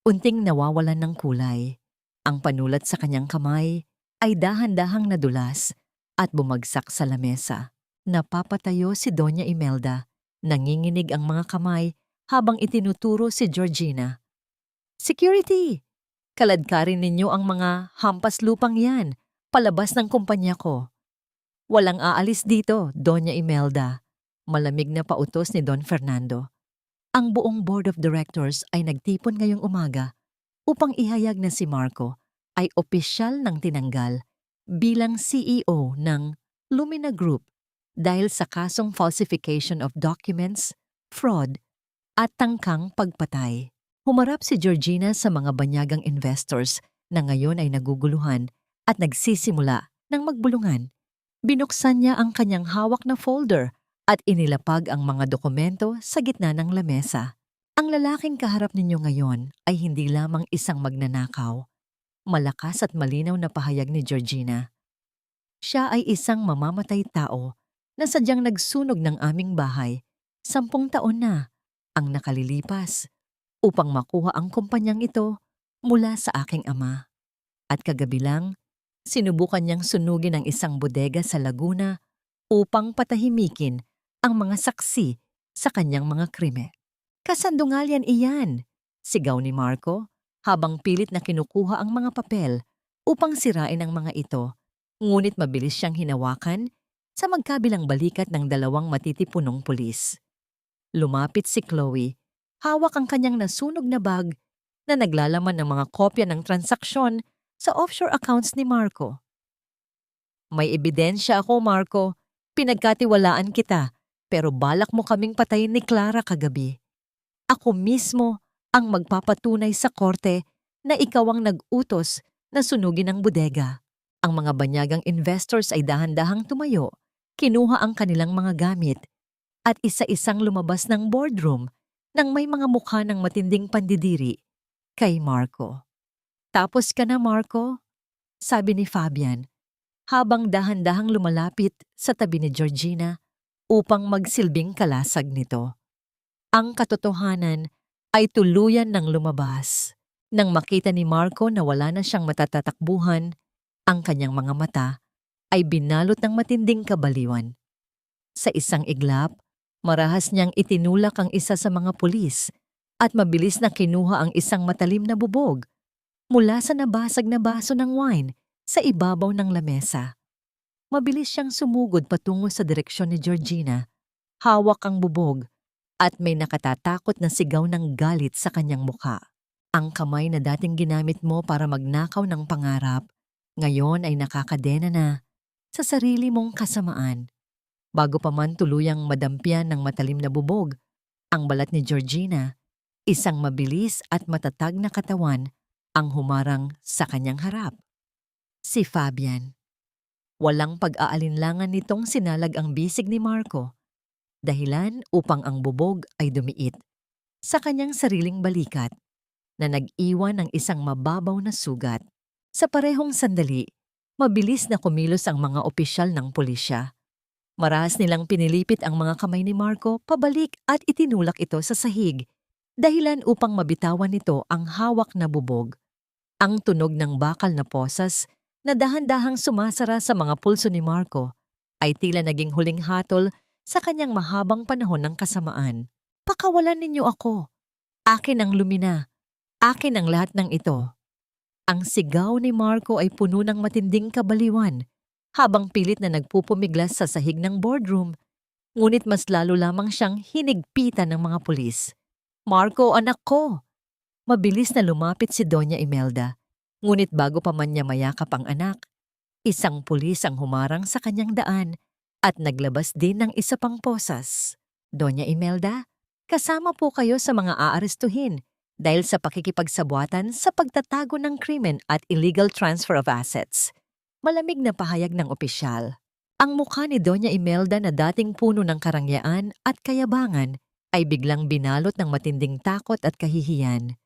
Speaker 1: unting nawawalan ng kulay. Ang panulat sa kanyang kamay ay dahan-dahang nadulas at bumagsak sa lamesa. Napapatayo si Doña Imelda, nanginginig ang mga kamay habang itinuturo si Georgina. Security! Kaladkarin ninyo ang mga hampas lupang yan Palabas ng kumpanya ko. Walang aalis dito, Doña Imelda. Malamig na pautos ni Don Fernando. Ang buong board of directors ay nagtipon ngayong umaga upang ihayag na si Marco ay opisyal ng tinanggal bilang CEO ng Lumina Group dahil sa kasong falsification of documents, fraud, at tangkang pagpatay. Humarap si Georgina sa mga banyagang investors na ngayon ay naguguluhan at nagsisimula ng magbulungan. Binuksan niya ang kanyang hawak na folder at inilapag ang mga dokumento sa gitna ng lamesa. Ang lalaking kaharap ninyo ngayon ay hindi lamang isang magnanakaw. Malakas at malinaw na pahayag ni Georgina. Siya ay isang mamamatay tao na sadyang nagsunog ng aming bahay. 10 taon na ang nakalilipas upang makuha ang kumpanyang ito mula sa aking ama. At kagabi lang, sinubukan niyang sunugin ang isang bodega sa Laguna upang patahimikin ang mga saksi sa kanyang mga krimen. Kasandungalyan iyan, sigaw ni Marco habang pilit na kinukuha ang mga papel upang sirain ang mga ito, ngunit mabilis siyang hinawakan sa magkabilang balikat ng 2 matitipunong pulis. Lumapit si Chloe, hawak ang kanyang nasunog na bag na naglalaman ng mga kopya ng transaksyon sa offshore accounts ni Marco. May ebidensya ako, Marco. Pinagkatiwalaan kita, pero balak mo kaming patayin ni Clara kagabi. Ako mismo ang magpapatunay sa korte na ikaw ang nag-utos na sunugin ang bodega. Ang mga banyagang investors ay dahan-dahang tumayo, kinuha ang kanilang mga gamit, at isa-isang lumabas ng boardroom nang may mga mukha ng matinding pandidiri kay Marco. Tapos ka na, Marco? Sabi ni Fabian, habang dahan-dahang lumalapit sa tabi ni Georgina upang magsilbing kalasag nito. Ang katotohanan ay tuluyan ng lumabas. Nang makita ni Marco na wala na siyang matatatakbuhan, ang kanyang mga mata ay binalot ng matinding kabaliwan. Sa isang iglap, marahas niyang itinulak ang isa sa mga pulis at mabilis na kinuha ang isang matalim na bubog mula sa nabasag na baso ng wine sa ibabaw ng lamesa. Mabilis siyang sumugod patungo sa direksyon ni Georgina. Hawak ang bubog at may nakatatakot na sigaw ng galit sa kanyang mukha. Ang kamay na dating ginamit mo para magnakaw ng pangarap, ngayon ay nakakadena na sa sarili mong kasamaan. Bago pa man tuluyang madampian ng matalim na bubog, ang balat ni Georgina, isang mabilis at matatag na katawan ang humarang sa kanyang harap. Si Fabian. Walang pag-aalinlangan nitong sinalag ang bisig ni Marco, dahilan upang ang bubog ay dumiit sa kanyang sariling balikat na nag-iwan ng isang mababaw na sugat. Sa parehong sandali, mabilis na kumilos ang mga opisyal ng pulisya. Marahas nilang pinilipit ang mga kamay ni Marco pabalik at itinulak ito sa sahig, dahilan upang mabitawan nito ang hawak na bubog. Ang tunog ng bakal na posas na dahan-dahang sumasara sa mga pulso ni Marco ay tila naging huling hatol sa kanyang mahabang panahon ng kasamaan. Pakawalan ninyo ako. Akin ang Lumina. Akin ang lahat ng ito. Ang sigaw ni Marco ay puno ng matinding kabaliwan habang pilit na nagpupumiglas sa sahig ng boardroom, ngunit mas lalo lamang siyang hinigpitan ng mga pulis. Marco, anak ko! Mabilis na lumapit si Doña Imelda. Ngunit bago pa man niya mayakap ang anak, isang pulis ang humarang sa kanyang daan at naglabas din ng isa pang posas. Doña Imelda, kasama po kayo sa mga aarestuhin dahil sa pakikipagsabuatan sa pagtatago ng krimen at illegal transfer of assets. Malamig na pahayag ng opisyal. Ang mukha ni Doña Imelda na dating puno ng karangyaan at kayabangan ay biglang binalot ng matinding takot at kahihiyan.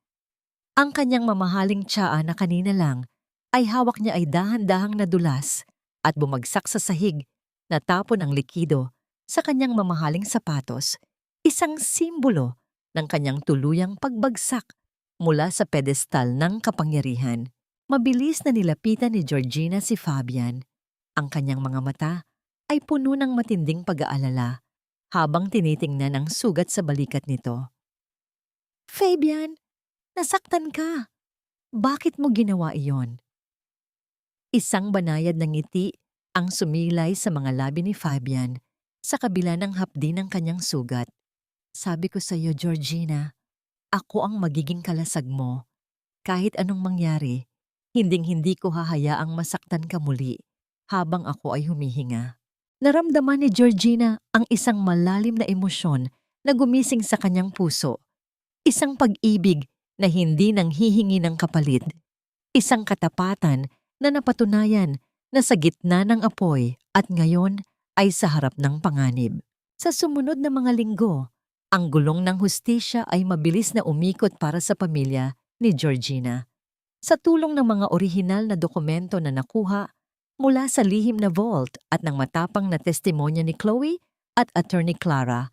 Speaker 1: Ang kanyang mamahaling tsaa na kanina lang ay hawak niya ay dahan-dahang nadulas at bumagsak sa sahig, natapon ang likido sa kanyang mamahaling sapatos, isang simbolo ng kanyang tuluyang pagbagsak mula sa pedestal ng kapangyarihan. Mabilis na nilapitan ni Georgina si Fabian. Ang kanyang mga mata ay puno ng matinding pag-aalala habang tinitingnan ang sugat sa balikat nito. Fabian, nasaktan ka. Bakit mo ginawa iyon? Isang banayad na ngiti ang sumilay sa mga labi ni Fabian sa kabila ng hapdi ng kanyang sugat. Sabi ko sa iyo, Georgina, ako ang magiging kalasag mo. Kahit anong mangyari, hinding-hindi ko hahayaang masaktan ka muli habang ako ay humihinga. Naramdaman ni Georgina ang isang malalim na emosyon na gumising sa kanyang puso. Isang pag-ibig na hindi nanghihingi ng kapalit. Isang katapatan na napatunayan na sa gitna ng apoy at ngayon ay sa harap ng panganib. Sa sumunod na mga linggo, ang gulong ng hustisya ay mabilis na umikot para sa pamilya ni Georgina. Sa tulong ng mga orihinal na dokumento na nakuha mula sa lihim na vault at ng matapang na testimonya ni Chloe at Attorney Clara,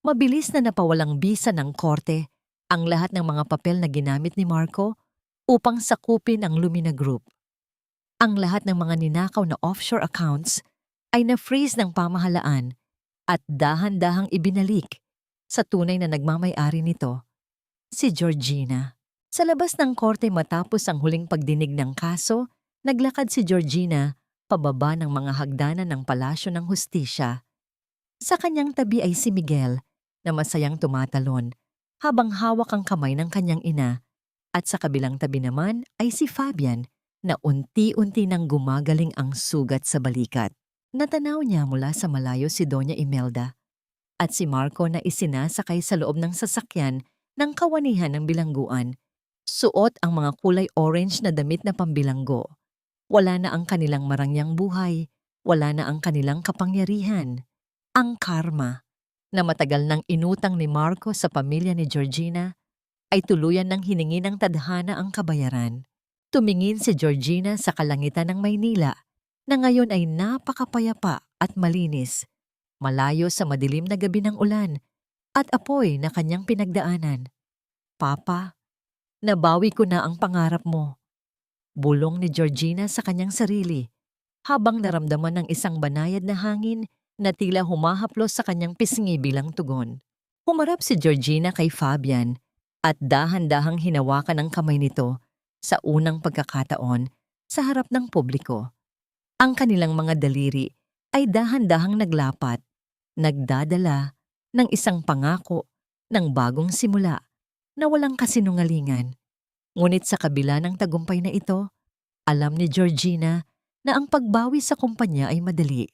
Speaker 1: mabilis na napawalang bisa ng korte ang lahat ng mga papel na ginamit ni Marco upang sakupin ang Lumina Group. Ang lahat ng mga ninakaw na offshore accounts ay na-freeze ng pamahalaan at dahan-dahang ibinalik sa tunay na nagmamay-ari nito, si Georgina. Sa labas ng korte matapos ang huling pagdinig ng kaso, naglakad si Georgina pababa ng mga hagdanan ng palasyo ng hustisya. Sa kanyang tabi ay si Miguel na masayang tumatalon habang hawak ang kamay ng kanyang ina, at sa kabilang tabi naman ay si Fabian na unti-unti nang gumagaling ang sugat sa balikat. Natanaw niya mula sa malayo si Doña Imelda at si Marco na isinasakay sa loob ng sasakyan ng kawanihan ng bilangguan. Suot ang mga kulay orange na damit na pambilanggo. Wala na ang kanilang marangyang buhay, wala na ang kanilang kapangyarihan. Ang karma na matagal nang inutang ni Marco sa pamilya ni Georgina ay tuluyan ng hiningi ng tadhana ang kabayaran. Tumingin si Georgina sa kalangitan ng Maynila na ngayon ay napakapayapa at malinis, malayo sa madilim na gabi ng ulan at apoy na kanyang pinagdaanan. Papa, nabawi ko na ang pangarap mo. Bulong ni Georgina sa kanyang sarili habang naramdaman ng isang banayad na hangin na tila humahaplos sa kanyang pisngi bilang tugon. Humarap si Georgina kay Fabian at dahan-dahang hinawakan ang kamay nito sa unang pagkakataon sa harap ng publiko. Ang kanilang mga daliri ay dahan-dahang naglapat, nagdadala ng isang pangako ng bagong simula na walang kasinungalingan. Ngunit sa kabila ng tagumpay na ito, alam ni Georgina na ang pagbawi sa kumpanya ay madali.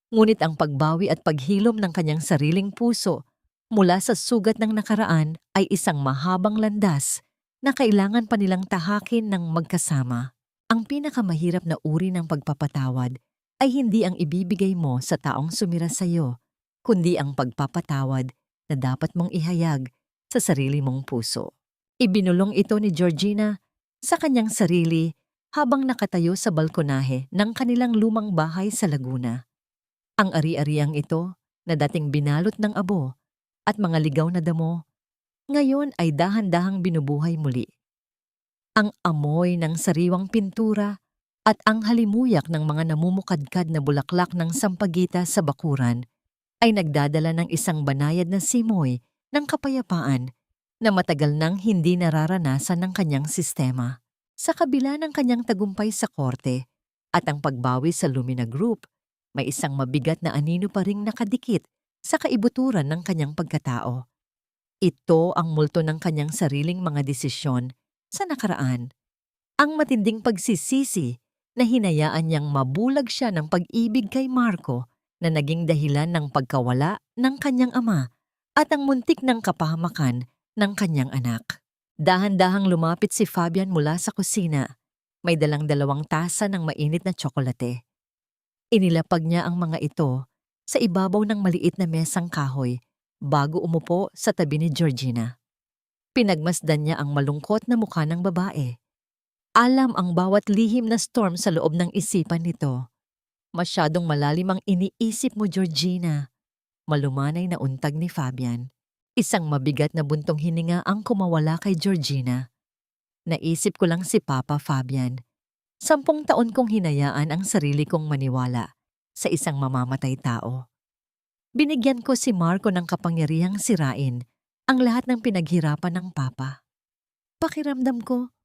Speaker 1: Ngunit ang pagbawi at paghilom ng kanyang sariling puso mula sa sugat ng nakaraan ay isang mahabang landas na kailangan pa nilang tahakin ng magkasama. Ang pinakamahirap na uri ng pagpapatawad ay hindi ang ibibigay mo sa taong sumira sa iyo, kundi ang pagpapatawad na dapat mong ihayag sa sarili mong puso. Ibinulong ito ni Georgina sa kanyang sarili habang nakatayo sa balkonahe ng kanilang lumang bahay sa Laguna. Ang ari-ariang ito na dating binalot ng abo at mga ligaw na damo, ngayon ay dahan-dahang binubuhay muli. Ang amoy ng sariwang pintura at ang halimuyak ng mga namumukadkad na bulaklak ng sampagita sa bakuran ay nagdadala ng isang banayad na simoy ng kapayapaan na matagal nang hindi nararanasan ng kanyang sistema. Sa kabila ng kanyang tagumpay sa korte at ang pagbawi sa Lumina Group, may isang mabigat na anino pa ring nakadikit sa kaibuturan ng kanyang pagkatao. Ito ang multo ng kanyang sariling mga desisyon sa nakaraan. Ang matinding pagsisisi na hinayaan niyang mabulag siya ng pag-ibig kay Marco na naging dahilan ng pagkawala ng kanyang ama at ang muntik ng kapahamakan ng kanyang anak. Dahan-dahang lumapit si Fabian mula sa kusina. May dalang 2 tasa ng mainit na tsokolate. Inilapag niya ang mga ito sa ibabaw ng maliit na mesang kahoy bago umupo sa tabi ni Georgina. Pinagmasdan niya ang malungkot na mukha ng babae. Alam ang bawat lihim na storm sa loob ng isipan nito. Masyadong malalim ang iniisip mo, Georgina. Malumanay na untag ni Fabian. Isang mabigat na buntong hininga ang kumawala kay Georgina. Naisip ko lang si Papa Fabian. 10 taon kong hinayaan ang sarili kong maniwala sa isang mamamatay tao. Binigyan ko si Marco ng kapangyarihang sirain ang lahat ng pinaghirapan ng Papa. Pakiramdam ko,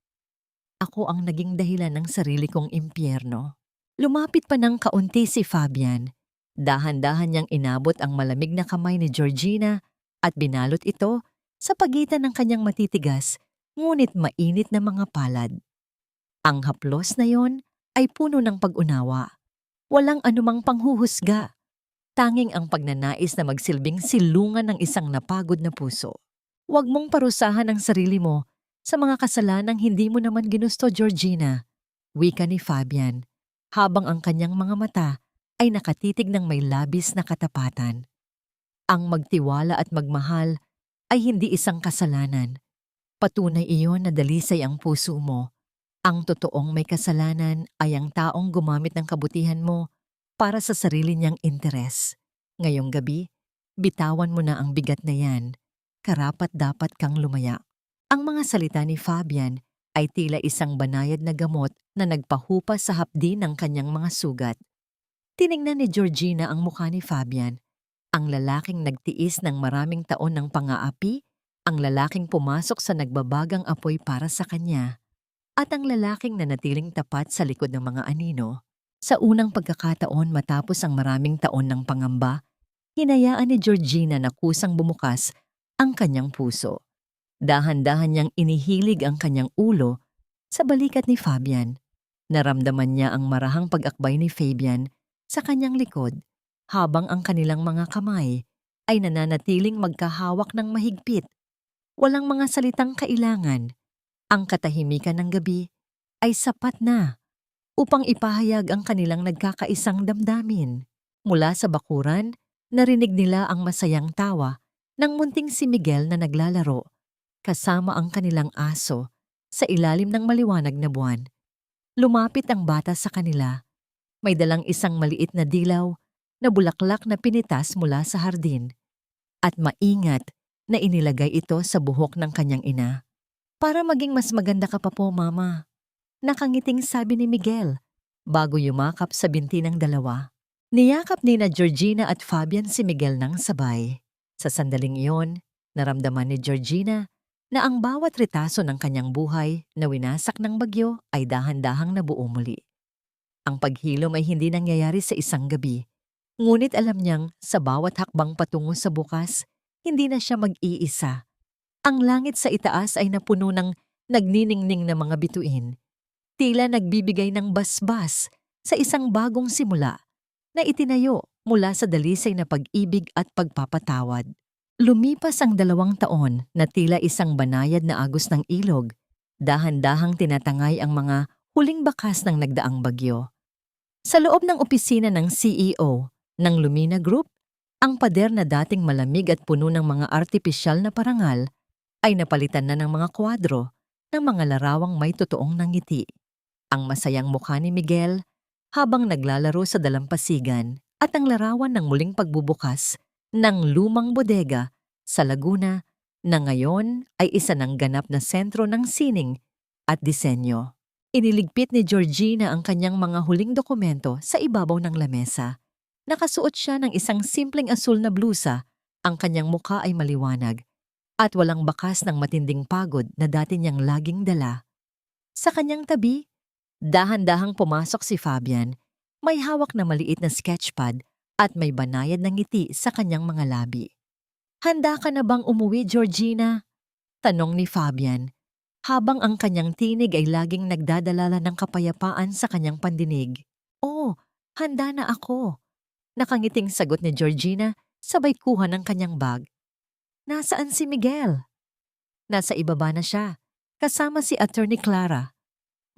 Speaker 1: ako ang naging dahilan ng sarili kong impyerno. Lumapit pa ng kaunti si Fabian. Dahan-dahan niyang inabot ang malamig na kamay ni Georgina at binalot ito sa pagitan ng kanyang matitigas ngunit mainit na mga palad. Ang haplos na yon ay puno ng pag-unawa. Walang anumang panghuhusga. Tanging ang pagnanais na magsilbing silungan ng isang napagod na puso. Huwag mong parusahan ang sarili mo sa mga kasalanang hindi mo naman ginusto, Georgina, wika ni Fabian, habang ang kanyang mga mata ay nakatitig ng may labis na katapatan. Ang magtiwala at magmahal ay hindi isang kasalanan. Patunay iyon na dalisay ang puso mo. Ang totoong may kasalanan ay ang taong gumamit ng kabutihan mo para sa sarili niyang interes. Ngayong gabi, bitawan mo na ang bigat na yan. Karapat-dapat kang lumaya. Ang mga salita ni Fabian ay tila isang banayad na gamot na nagpahupa sa hapdi ng kanyang mga sugat. Tiningnan ni Georgina ang mukha ni Fabian, ang lalaking nagtiis ng maraming taon ng pang-aapi, ang lalaking pumasok sa nagbabagang apoy para sa kanya, at ang lalaking nanatiling tapat sa likod ng mga anino. Sa unang pagkakataon matapos ang maraming taon ng pangamba, hinayaan ni Georgina na kusang bumukas ang kanyang puso. Dahan-dahan niyang inihilig ang kanyang ulo sa balikat ni Fabian. Naramdaman niya ang marahang pag-akbay ni Fabian sa kanyang likod habang ang kanilang mga kamay ay nananatiling magkahawak ng mahigpit. Walang mga salitang kailangan. Ang katahimikan ng gabi ay sapat na upang ipahayag ang kanilang nagkakaisang damdamin. Mula sa bakuran, narinig nila ang masayang tawa ng munting si Miguel na naglalaro kasama ang kanilang aso sa ilalim ng maliwanag na buwan. Lumapit ang bata sa kanila. May dalang isang maliit na dilaw na bulaklak na pinitas mula sa hardin at maingat na inilagay ito sa buhok ng kanyang ina. Para maging mas maganda ka pa po, Mama. Nakangiting sabi ni Miguel bago yumakap sa binti ng dalawa. Niyakap ni na Georgina at Fabian si Miguel ng sabay. Sa sandaling iyon, naramdaman ni Georgina na ang bawat retaso ng kanyang buhay na winasak ng bagyo ay dahan-dahang nabuo muli. Ang paghilom ay hindi nangyayari sa isang gabi, ngunit alam niyang sa bawat hakbang patungo sa bukas, hindi na siya mag-iisa. Ang langit sa itaas ay napuno ng nagniningning na mga bituin. Tila nagbibigay ng basbas sa isang bagong simula na itinayo mula sa dalisay na pag-ibig at pagpapatawad. Lumipas ang 2 taon na tila isang banayad na agos ng ilog, dahan-dahang tinatangay ang mga huling bakas ng nagdaang bagyo. Sa loob ng opisina ng CEO ng Lumina Group, ang pader na dating malamig at puno ng mga artipisyal na parangal ay napalitan na ng mga kwadro ng mga larawang may totoong nangiti. Ang masayang mukha ni Miguel habang naglalaro sa dalampasigan at ang larawan ng muling pagbubukas ng lumang bodega sa Laguna na ngayon ay isa ng ganap na sentro ng sining at disenyo. Iniligpit ni Georgina ang kanyang mga huling dokumento sa ibabaw ng lamesa. Nakasuot siya ng isang simpleng asul na blusa, ang kanyang mukha ay maliwanag at walang bakas ng matinding pagod na dati niyang laging dala. Sa kanyang tabi, dahan-dahang pumasok si Fabian, may hawak na maliit na sketchpad at may banayad na ngiti sa kanyang mga labi. "Handa ka na bang umuwi, Georgina?" tanong ni Fabian, habang ang kanyang tinig ay laging nagdadalala ng kapayapaan sa kanyang pandinig. "Oo, handa na ako." Nakangiting sagot ni Georgina sabay kuha ng kanyang bag. "Nasaan si Miguel?" "Nasa ibaba na siya, kasama si Attorney Clara.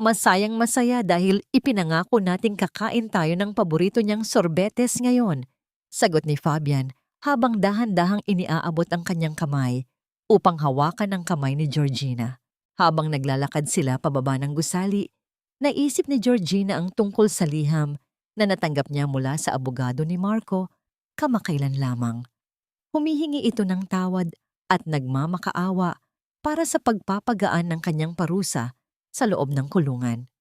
Speaker 1: Masayang-masaya dahil ipinangako nating kakain tayo ng paborito niyang sorbetes ngayon," sagot ni Fabian habang dahan-dahang iniaabot ang kanyang kamay upang hawakan ang kamay ni Georgina. Habang naglalakad sila pababa ng gusali, naisip ni Georgina ang tungkol sa liham na natanggap niya mula sa abogado ni Marco kamakailan lamang. Humihingi ito ng tawad at nagmamakaawa para sa pagpapagaan ng kanyang parusa sa loob ng kulungan.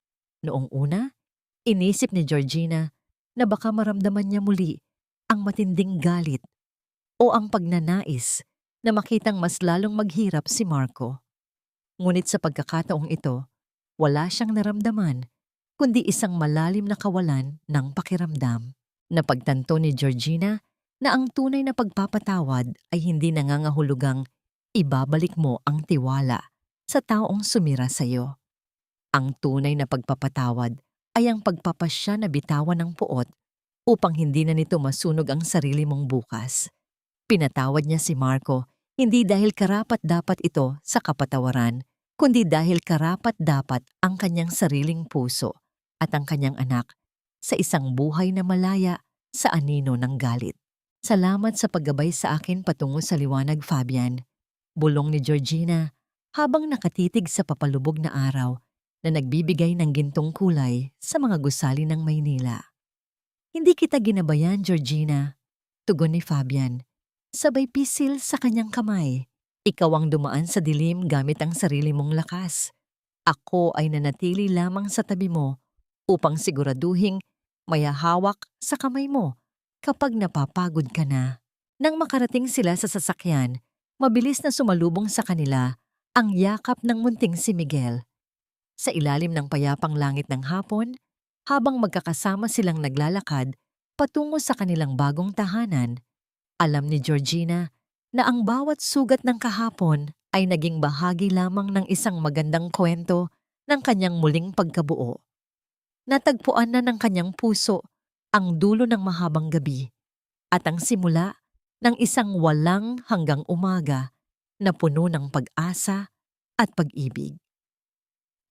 Speaker 1: Noong una, inisip ni Georgina na baka maramdaman niya muli ang matinding galit o ang pagnanais na makitang mas lalong maghirap si Marco. Ngunit sa pagkakataong ito, Wala siyang naramdaman, kundi isang malalim na kawalan ng pakiramdam. Napagtanto ni Georgina na ang tunay na pagpapatawad ay hindi nangangahulugang ibabalik mo ang tiwala sa taong sumira sa iyo. Ang tunay na pagpapatawad ay ang pagpapasya na bitawan ng puot upang hindi na nito masunog ang sarili mong bukas. Pinatawad niya si Marco hindi dahil karapat-dapat ito sa kapatawaran, kundi dahil karapat-dapat ang kanyang sariling puso at ang kanyang anak sa isang buhay na malaya sa anino ng galit. Salamat sa paggabay sa akin patungo sa liwanag, Fabian. Bulong ni Georgina habang nakatitig sa papalubog na araw na nagbibigay ng gintong kulay sa mga gusali ng Maynila. Hindi kita ginabayan, Georgina, tugon ni Fabian. Sabay pisil sa kanyang kamay. Ikaw ang dumaan sa dilim gamit ang sarili mong lakas. Ako ay nanatili lamang sa tabi mo upang siguraduhing may hawak sa kamay mo kapag napapagod ka na. Nang makarating sila sa sasakyan, mabilis na sumalubong sa kanila ang yakap ng munting si Miguel. Sa ilalim ng payapang langit ng hapon, habang magkakasama silang naglalakad patungo sa kanilang bagong tahanan, alam ni Georgina na ang bawat sugat ng kahapon ay naging bahagi lamang ng isang magandang kwento ng kanyang muling pagkabuo. Natagpuan na ng kanyang puso ang dulo ng mahabang gabi at ang simula ng isang walang hanggang umaga na puno ng pag-asa at pag-ibig.